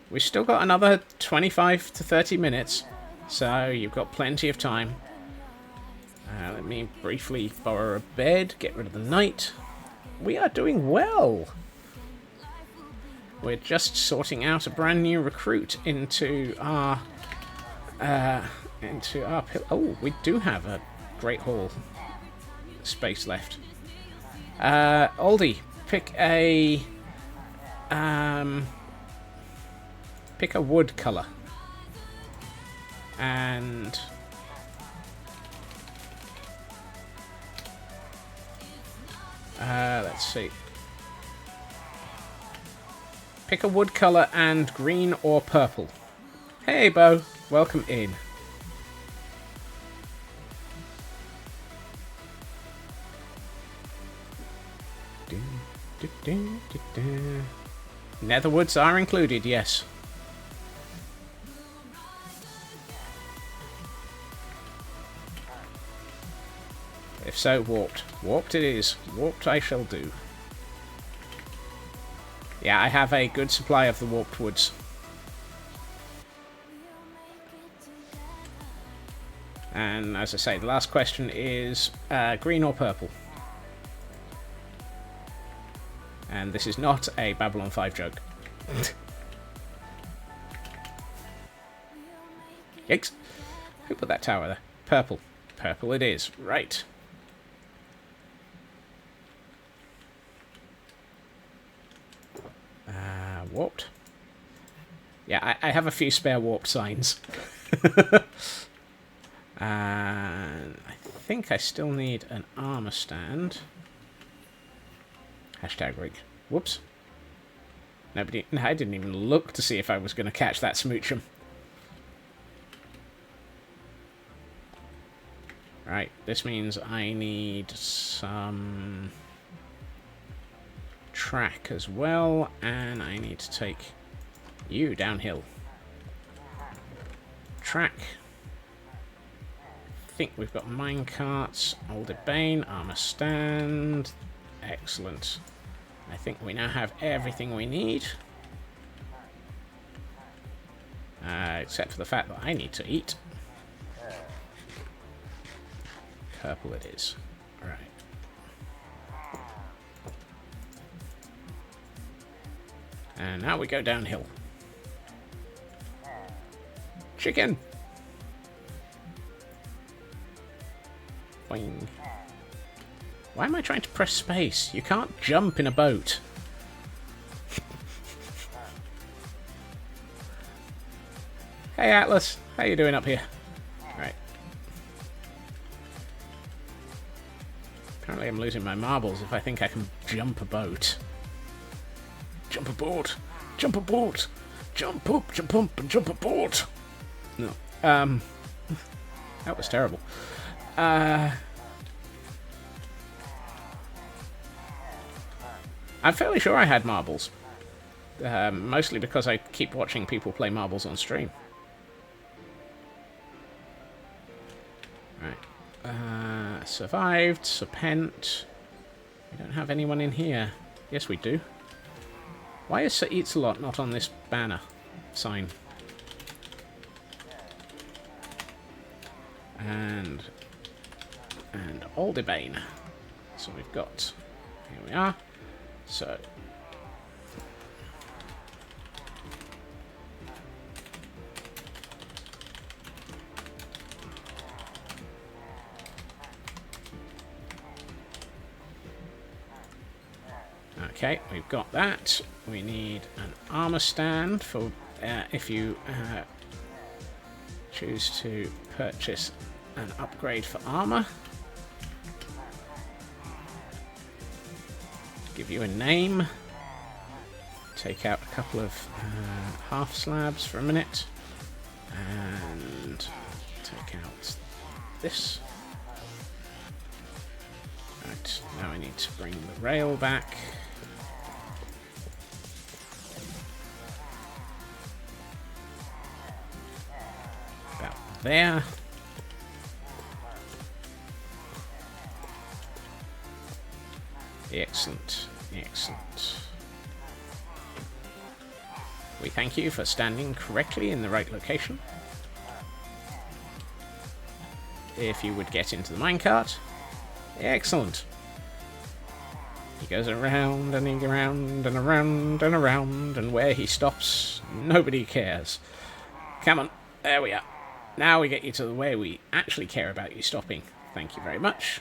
We've still got another 25 to 30 minutes, so you've got plenty of time. Let me briefly borrow a bed, get rid of the night. We are doing well. We're just sorting out a brand new recruit into our... Oh, we do have a Great Hall space left. Oldie, pick a... Pick a wood colour. And... let's see. Pick a wood colour and green or purple. Hey, Bo. Welcome in. Netherwoods are included, yes. If so, warped. Warped it is. Warped I shall do. Yeah, I have a good supply of the warped woods. And as I say, the last question is green or purple? And this is not a Babylon 5 joke. Yikes. Who put that tower there? Purple. Purple it is. Right. Warped. Yeah, I have a few spare warped signs. And I think I still need an armor stand. Hashtag rig. Whoops. I didn't even look to see if I was going to catch that smoochum. Right, this means I need some track as well, and I need to take you downhill. Track. I think we've got minecarts, Old Bane, armor stand. Excellent. I think we now have everything we need. Except for the fact that I need to eat. Purple it is. Alright. And now we go downhill. Chicken! Boing. Why am I trying to press space? You can't jump in a boat. Hey Atlas, how you doing up here? Right. Apparently I'm losing my marbles if I think I can jump a boat. Jump aboard! Jump aboard! Jump up, and jump aboard! No. That was terrible. I'm fairly sure I had marbles. Mostly because I keep watching people play marbles on stream. Right. Survived. Serpent. We don't have anyone in here. Yes, we do. Why is Sir Eats-a-Lot not on this banner sign? And Aldebane. So we've got... Here we are. So... Okay, we've got that. We need an armor stand for if you choose to purchase an upgrade for armor. Give you a name. Take out a couple of half slabs for a minute. And take out this. Right, now I need to bring the rail back. There. Excellent. Excellent. We thank you for standing correctly in the right location. If you would get into the minecart. Excellent. He goes around and around and around and around, and where he stops, nobody cares. Come on. There we are. Now we get you to where we actually care about you stopping. Thank you very much.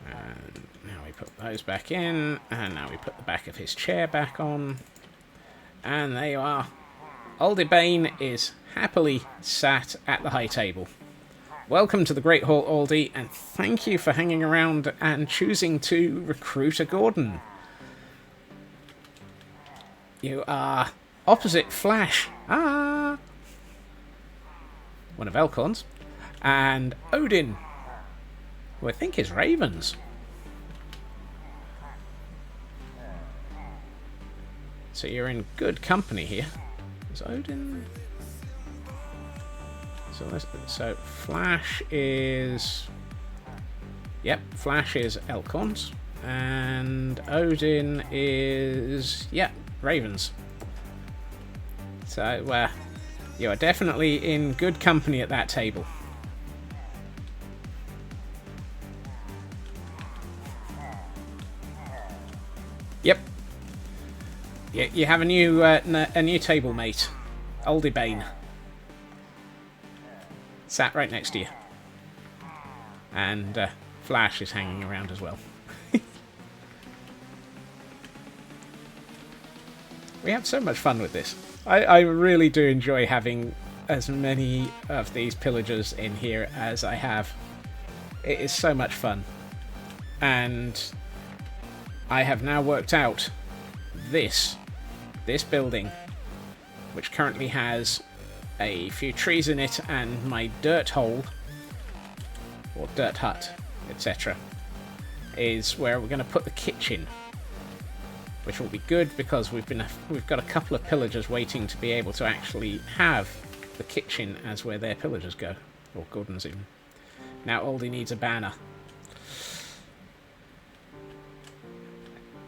And now we put those back in. And now we put the back of his chair back on. And there you are. Aldebane is happily sat at the high table. Welcome to the Great Hall, Aldi, and thank you for hanging around and choosing to recruit a Gordon. You are opposite Flash, one of Elcon's, and Odin, who I think is Ravens. So you're in good company here. Is Odin... So Flash is... Yep, Flash is Elcons. And Odin is... Yep, Ravens. So, you are definitely in good company at that table. Yep. You have a new table mate. Aldebane. Sat right next to you. And Flash is hanging around as well. We have so much fun with this. I really do enjoy having as many of these pillagers in here as I have. It is so much fun. And I have now worked out this building, which currently has a few trees in it and my dirt hole, or dirt hut, etc., is where we're going to put the kitchen, which will be good because we've got a couple of pillagers waiting to be able to actually have the kitchen as where their pillagers go, or Gordon's even. Now Aldi needs a banner.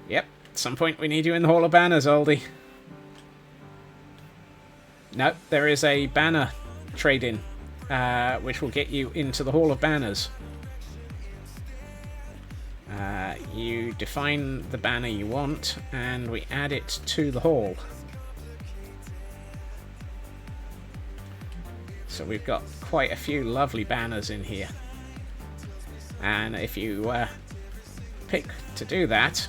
Yep, at some point we need you in the Hall of Banners, Aldi. No, there is a banner trade-in, which will get you into the Hall of Banners. You define the banner you want, and we add it to the hall. So we've got quite a few lovely banners in here. And if you pick to do that,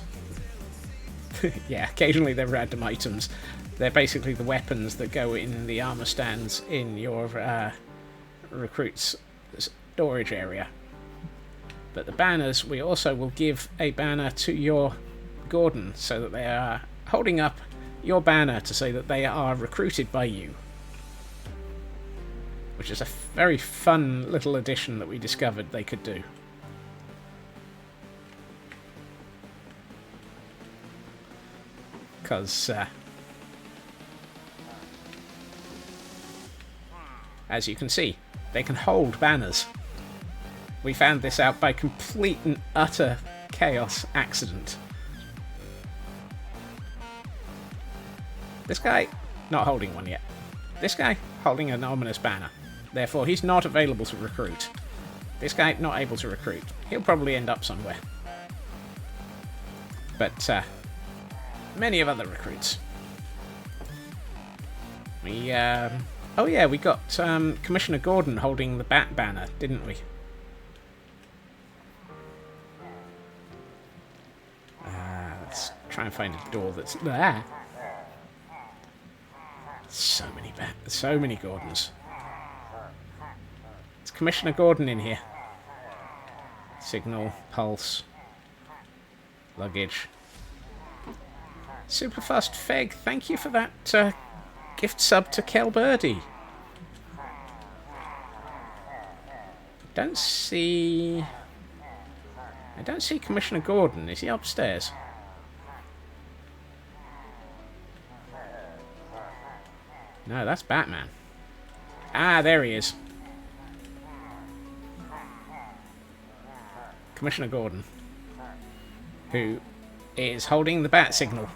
yeah, occasionally they're random items. They're basically the weapons that go in the armor stands in your recruit's storage area. But the banners, we also will give a banner to your Gordon so that they are holding up your banner to say that they are recruited by you. Which is a very fun little addition that we discovered they could do. Because, as you can see, they can hold banners. We found this out by complete and utter chaos accident. This guy, not holding one yet. This guy, holding an ominous banner. Therefore, he's not available to recruit. This guy, not able to recruit. He'll probably end up somewhere. But, many of other recruits. We, oh yeah, we got Commissioner Gordon holding the bat banner, didn't we? Let's try and find a door that's there. So many Gordons. It's Commissioner Gordon in here. Signal, pulse, luggage. Superfast Feg, thank you for that gift sub to Kelbirdie. I don't see Commissioner Gordon. Is he upstairs? No, that's Batman. Ah, there he is. Commissioner Gordon, who is holding the bat signal.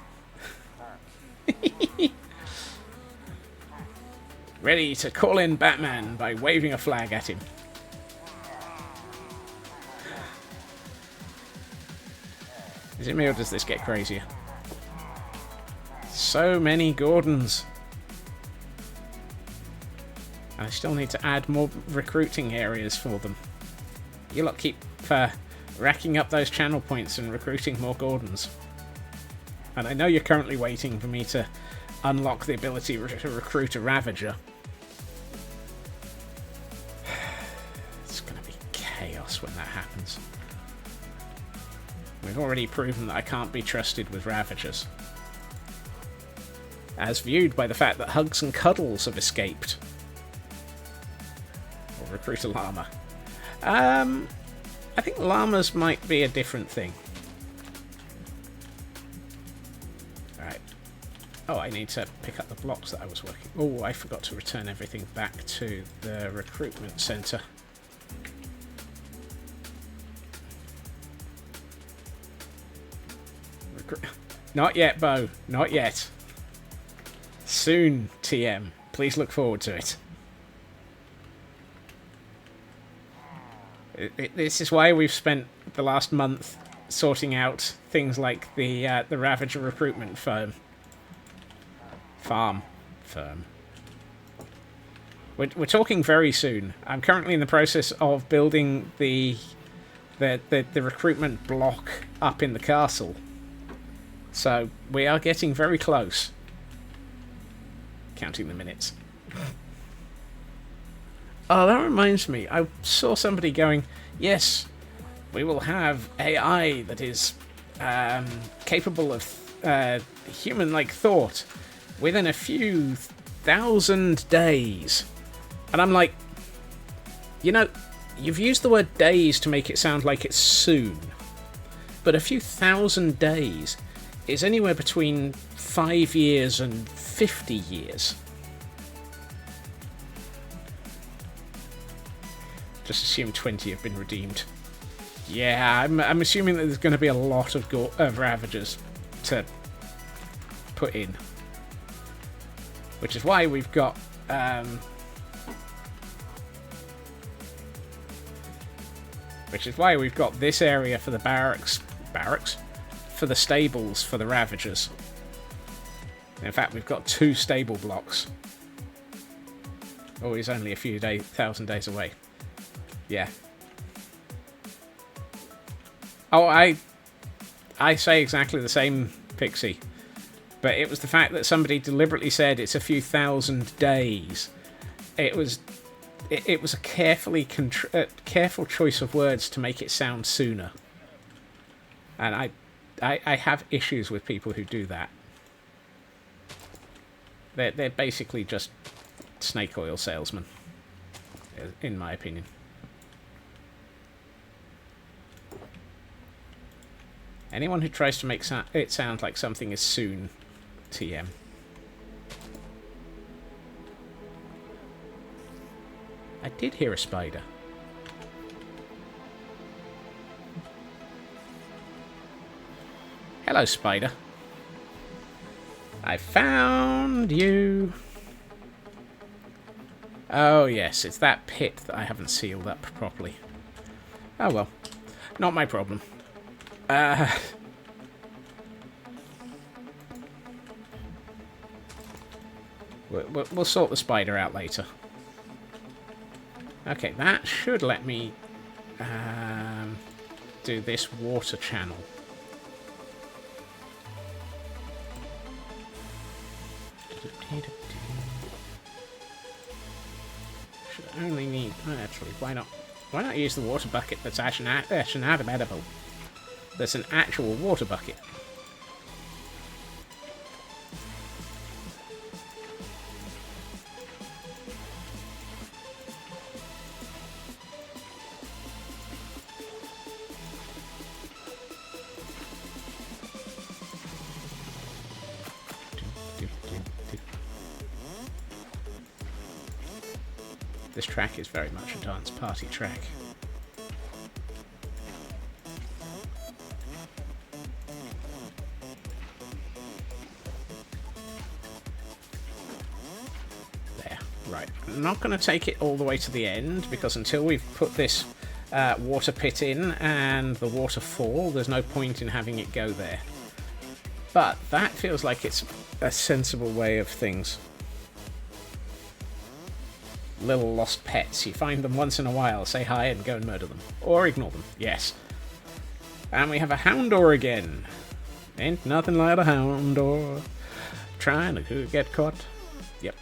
Ready to call in Batman by waving a flag at him. Is it me or does this get crazier? So many Gordons. And I still need to add more recruiting areas for them. You lot keep racking up those channel points and recruiting more Gordons. And I know you're currently waiting for me to unlock the ability to recruit a Ravager. It's going to be chaos when that happens. We've already proven that I can't be trusted with Ravagers. As viewed by the fact that Hugs and Cuddles have escaped. Or recruit a llama. I think llamas might be a different thing. Alright. Oh, I need to pick up the blocks that I was working. Oh, I forgot to return everything back to the recruitment centre. Not yet, Bo. Not yet. Soon, TM. Please look forward to it. This is why we've spent the last month sorting out things like the Ravager recruitment firm. We're talking very soon. I'm currently in the process of building the recruitment block up in the castle. So we are getting very close. Counting the minutes. Oh, that reminds me. I saw somebody going, yes, we will have AI that is capable of human-like thought within a few thousand days. And I'm like, you know, you've used the word days to make it sound like it's soon. But a few thousand days is anywhere between 5 years and 50 years. Just assume 20 have been redeemed. Yeah, I'm assuming that there's going to be a lot of Ravagers to put in. Which is why we've got... which is why we've got this area for the barracks? For the stables for the Ravagers. In fact, we've got 2 stable blocks. Oh, he's only a few thousand days away. Yeah. Oh, I say exactly the same, Pixie. But it was the fact that somebody deliberately said it's a few thousand days. It was a careful choice of words to make it sound sooner. And I have issues with people who do that. They're basically just snake oil salesmen, in my opinion. Anyone who tries to make it sound like something is soon, TM. I did hear a spider. Hello, spider. I found you. Oh, yes, it's that pit that I haven't sealed up properly. Oh, well. Not my problem. We'll sort the spider out later. Okay, that should let me do this water channel. Should only need... actually, why not? Why not use the water bucket that's actually edible? There's an actual water bucket. This track is very much a dance party track. There, right. I'm not going to take it all the way to the end, because until we've put this water pit in and the waterfall, there's no point in having it go there. But that feels like it's a sensible way of things. Little lost pets. You find them once in a while, say hi and go and murder them. Or ignore them. Yes. And we have a Houndor again. Ain't nothing like a Houndor. Trying to get caught. Yep.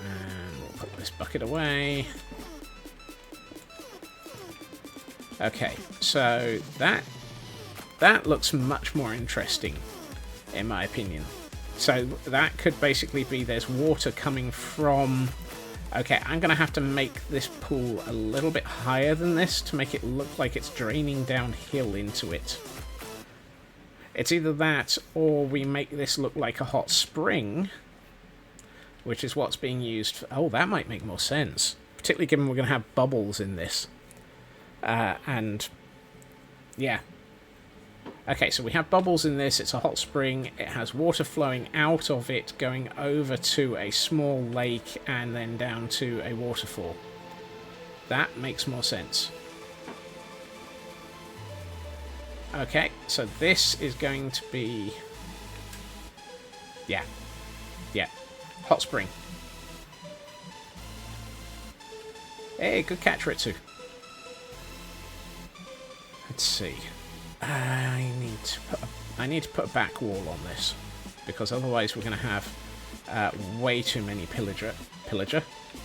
And we'll put this bucket away. Okay, so that looks much more interesting, in my opinion. So that could basically be there's water coming from... Okay, I'm going to have to make this pool a little bit higher than this to make it look like it's draining downhill into it. It's either that or we make this look like a hot spring, which is what's being used for... Oh, that might make more sense. Particularly given we're going to have bubbles in this. And... yeah. Okay, so we have bubbles in this, it's a hot spring, it has water flowing out of it, going over to a small lake, and then down to a waterfall. That makes more sense. Okay, so this is going to be... Yeah. Yeah. Hot spring. Hey, good catch, Ritsu. Let's see. I need to put a back wall on this, because otherwise we're going to have way too many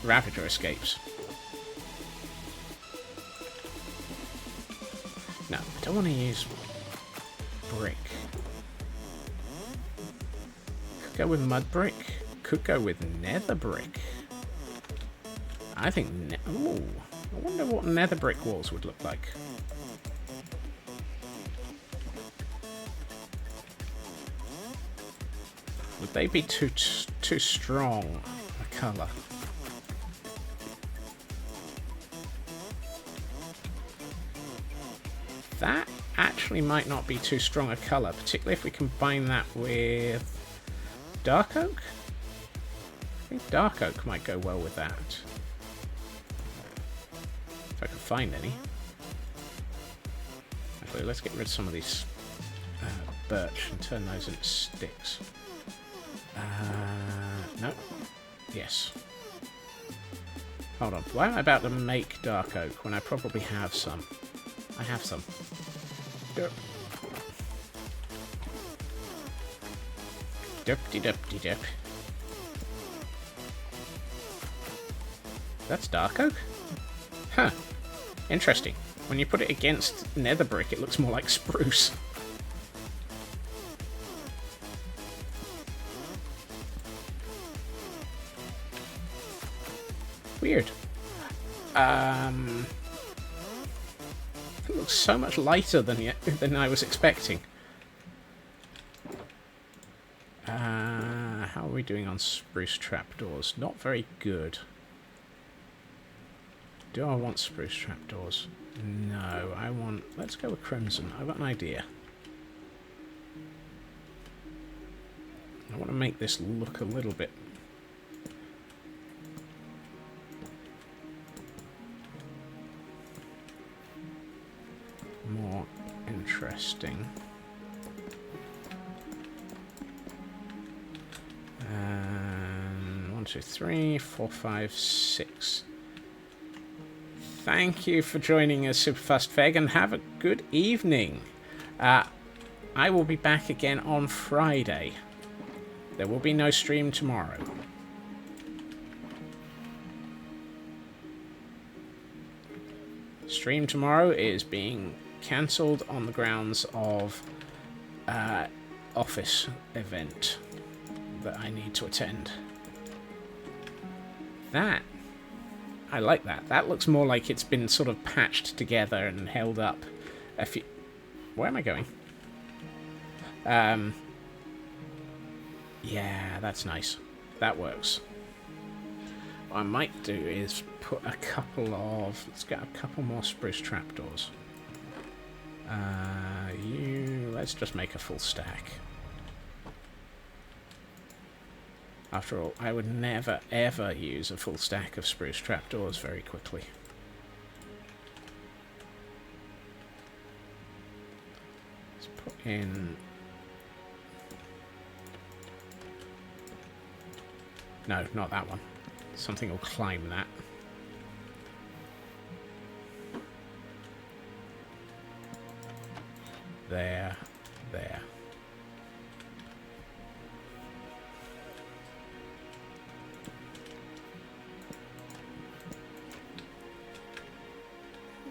Ravager escapes. No, I don't want to use brick. Could go with mud brick. Could go with nether brick. I think... Ooh, I wonder what nether brick walls would look like. Would they be too strong a colour? That actually might not be too strong a colour, particularly if we combine that with dark oak. I think dark oak might go well with that. If I can find any. Actually, let's get rid of some of these birch and turn those into sticks. No. Yes. Hold on. Why am I about to make dark oak when I probably have some? I have some. Derp. Derp-de-derp-de-derp. That's dark oak? Huh. Interesting. When you put it against nether brick, it looks more like spruce. Weird. It looks so much lighter than I was expecting. How are we doing on spruce trapdoors? Not very good. Do I want spruce trapdoors? No, I want... Let's go with crimson. I've got an idea. I want to make this look a little bit... more interesting. And 1, 2, 3, 4, 5, 6. Thank you for joining us, Superfast Feg, and have a good evening. I will be back again on Friday. There will be no stream tomorrow. Stream tomorrow is being cancelled on the grounds of office event that I need to attend. That, I like that. That looks more like it's been sort of patched together and held up. Where am I going? Yeah, that's nice. That works. What I might do is put a couple of... Let's get a couple more spruce trapdoors. Let's just make a full stack. After all, I would never, ever use a full stack of spruce trapdoors very quickly. Let's put in... No, not that one. Something will climb that. There. There.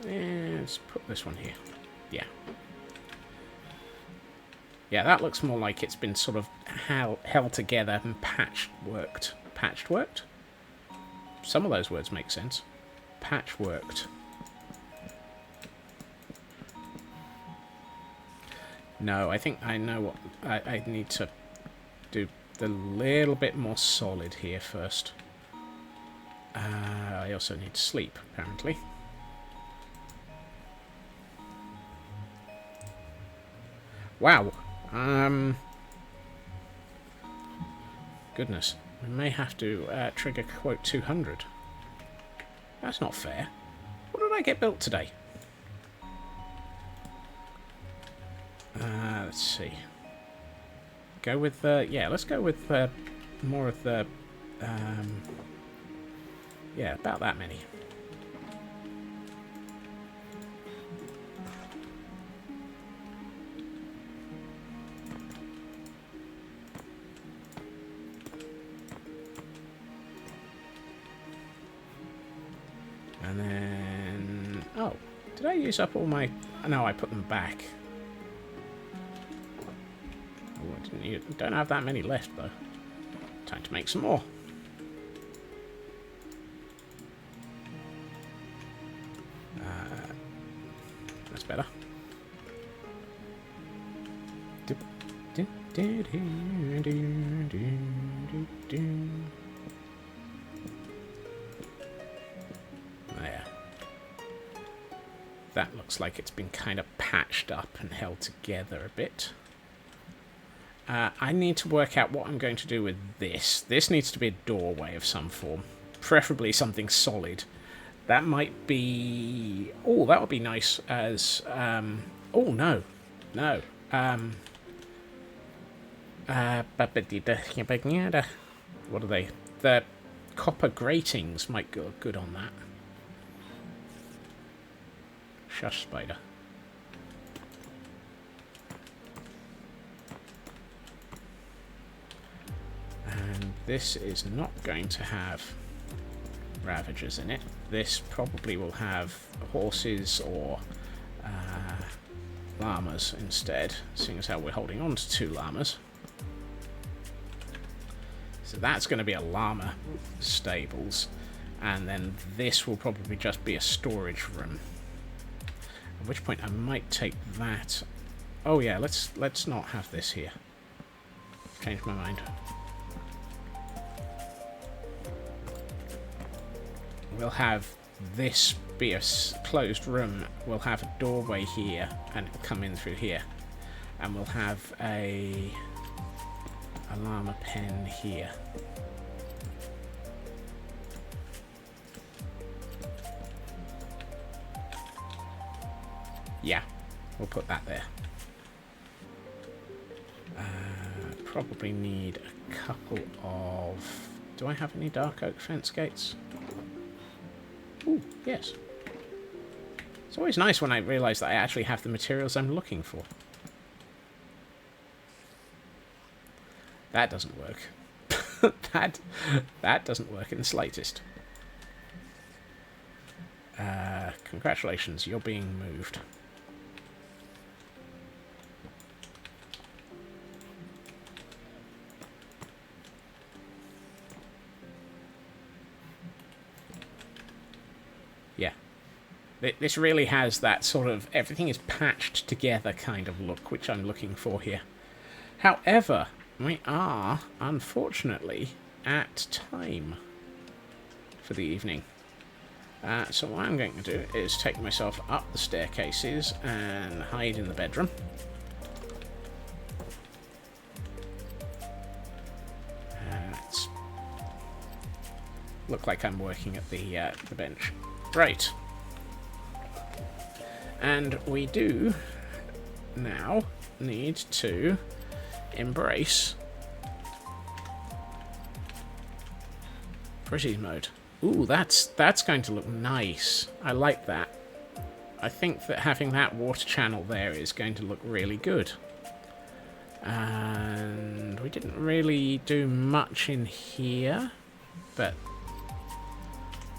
Let's put this one here. Yeah. Yeah, that looks more like it's been sort of held together and patchworked. Patchworked? Some of those words make sense. Patchworked. No, I think I know what... I need to do a little bit more solid here first. I also need to sleep, apparently. Wow. Goodness. We may have to trigger quote 200. That's not fair. What did I get built today? Let's see. Go with yeah, let's go with more of the yeah, about that many. And then... Oh, did I use up all my... No, I put them back. Oh, I didn't use... Don't have that many left, though. Time to make some more. That's better. There. That looks like it's been kind of patched up and held together a bit. I need to work out what I'm going to do with this. This needs to be a doorway of some form. Preferably something solid. That might be... Oh, that would be nice as... Oh, no. No. What are they? The copper gratings might go good on that. Shush, spider. And this is not going to have ravagers in it. This probably will have horses or llamas instead, seeing as how we're holding on to 2 llamas. So that's going to be a llama stables, and then this will probably just be a storage room. At which point I might take that. Oh yeah, let's not have this here. Changed my mind. We'll have this be a closed room. We'll have a doorway here, and it'll come in through here. And we'll have a llama pen here. Yeah, we'll put that there. Probably need a couple of... Do I have any dark oak fence gates? Ooh, yes. It's always nice when I realise that I actually have the materials I'm looking for. That doesn't work. that doesn't work in the slightest. Congratulations, you're being moved. Yeah. This really has that sort of everything is patched together kind of look, which I'm looking for here. However, we are, unfortunately, at time for the evening. So what I'm going to do is take myself up the staircases and hide in the bedroom. Let's look like I'm working at the bench. Right. And we do now need to embrace pretties mode. Ooh, that's going to look nice. I like that. I think that having that water channel there is going to look really good. And we didn't really do much in here, but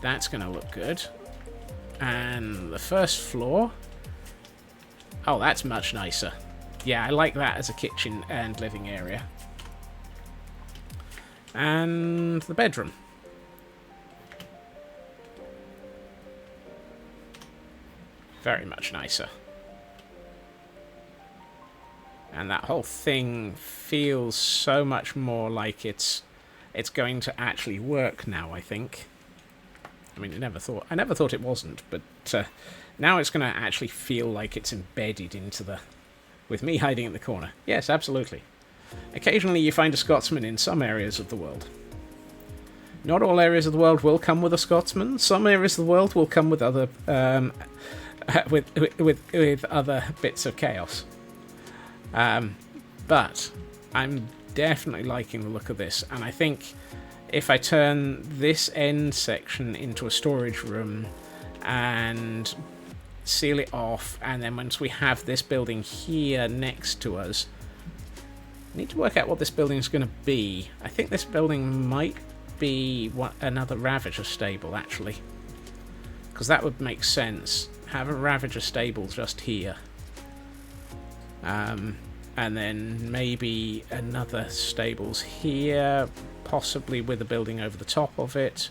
that's going to look good. And the first floor... Oh, that's much nicer. Yeah, I like that as a kitchen and living area. And the bedroom. Very much nicer. And that whole thing feels so much more like it's going to actually work now, I think. I mean, I never thought it wasn't, but now it's going to actually feel like it's embedded into the... With me hiding in the corner. Yes, absolutely. Occasionally you find a Scotsman in some areas of the world. Not all areas of the world will come with a Scotsman. Some areas of the world will come with other... with other bits of chaos. But I'm definitely liking the look of this, and I think if I turn this end section into a storage room and seal it off, and then once we have this building here next to us, I need to work out what this building is going to be. I think this building might be another Ravager stable, actually, because that would make sense. Have a Ravager stable just here. And then maybe another stables here, possibly with a building over the top of it.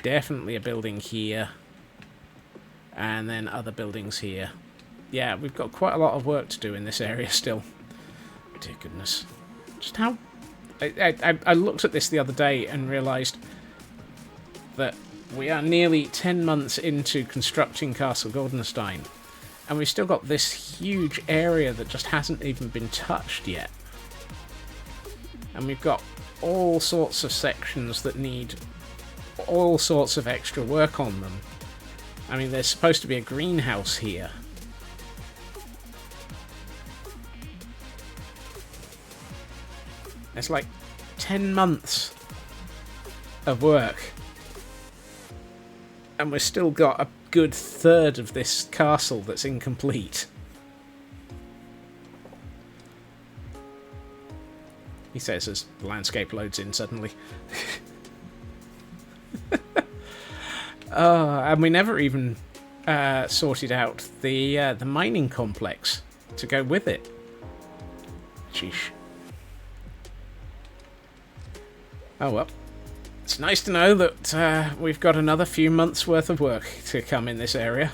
Definitely a building here. And then other buildings here. Yeah, we've got quite a lot of work to do in this area still. Dear goodness. Just how... I looked at this the other day and realised that we are nearly 10 months into constructing Castle Gordonstein, and we've still got this huge area that just hasn't even been touched yet. And we've got all sorts of sections that need all sorts of extra work on them. I mean, there's supposed to be a greenhouse here. It's like 10 months of work. And we've still got a good third of this castle that's incomplete. He says as the landscape loads in suddenly. And we never even sorted out the mining complex to go with it. Sheesh. Oh well. It's nice to know that we've got another few months worth of work to come in this area.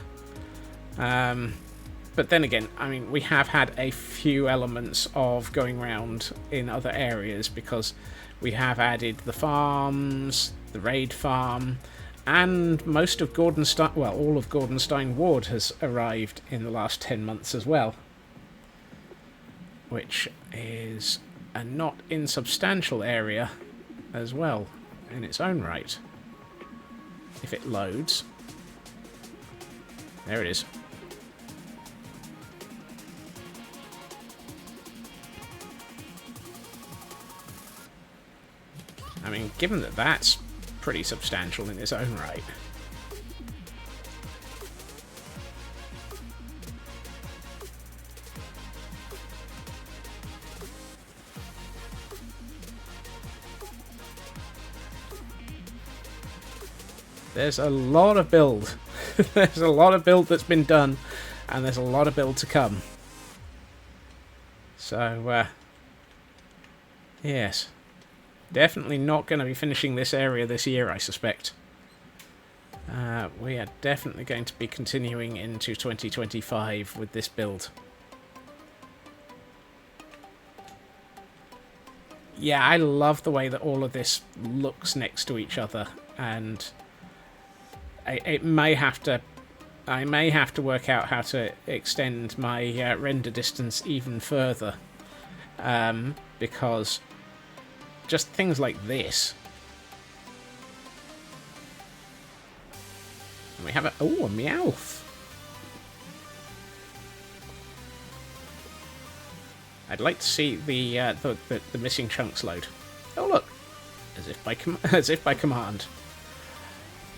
But then again, I mean, we have had a few elements of going round in other areas because we have added the farms, the raid farm, and most of Gordonstein, well, all of Gordonstein Ward has arrived in the last 10 months as well. Which is a not insubstantial area as well in its own right. If it loads. There it is. I mean, given that that's pretty substantial in its own right. There's a lot of build. There's a lot of build that's been done, and there's a lot of build to come. So, yes. Definitely not going to be finishing this area this year, I suspect. We are definitely going to be continuing into 2025 with this build. Yeah, I love the way that all of this looks next to each other, and I may have to work out how to extend my render distance even further, because just things like this. And we have a Meowth. I'd like to see the missing chunks load. Oh look, as if by command.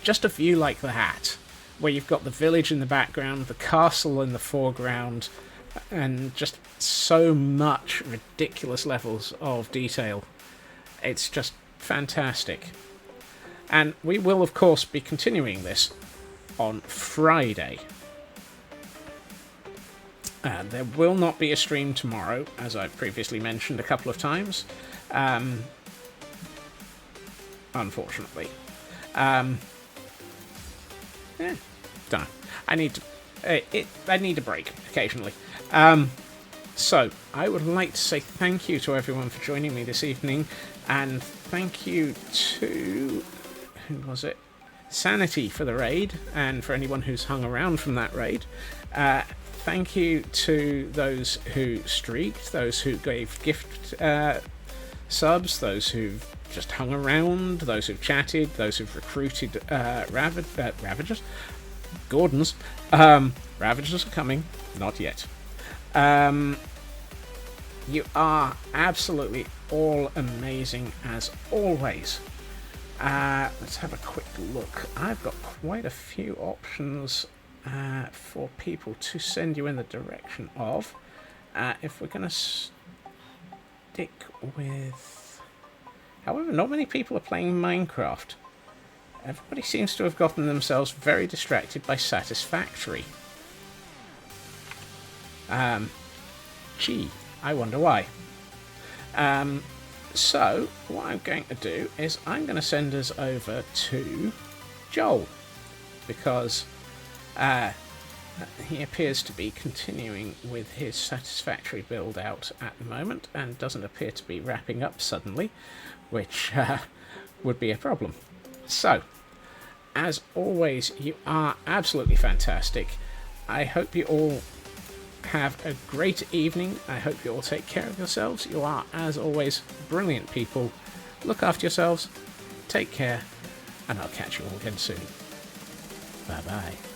Just a view like that, where you've got the village in the background, the castle in the foreground, and just so much ridiculous levels of detail. It's just fantastic. And we will, of course, be continuing this on Friday. There will not be a stream tomorrow, as I've previously mentioned a couple of times. Unfortunately. Don't know. I need a break occasionally. So, I would like to say thank you to everyone for joining me this evening, and thank you to, who was it? Sanity for the raid, and for anyone who's hung around from that raid. Thank you to those who streaked, those who gave gift subs, those who've just hung around, those who've chatted, those who've recruited Ravagers. Gordons. Ravagers are coming. Not yet. You are absolutely all amazing as always. Let's have a quick look. I've got quite a few options for people to send you in the direction of. If we're going to stick with... However, not many people are playing Minecraft. Everybody seems to have gotten themselves very distracted by Satisfactory. Gee, I wonder why. So, what I'm going to do is I'm going to send us over to Joel, because he appears to be continuing with his Satisfactory build out at the moment, and doesn't appear to be wrapping up suddenly, which would be a problem. So, as always, you are absolutely fantastic. I hope you all have a great evening. I hope you all take care of yourselves. You are, as always, brilliant people. Look after yourselves. Take care. And I'll catch you all again soon. Bye-bye.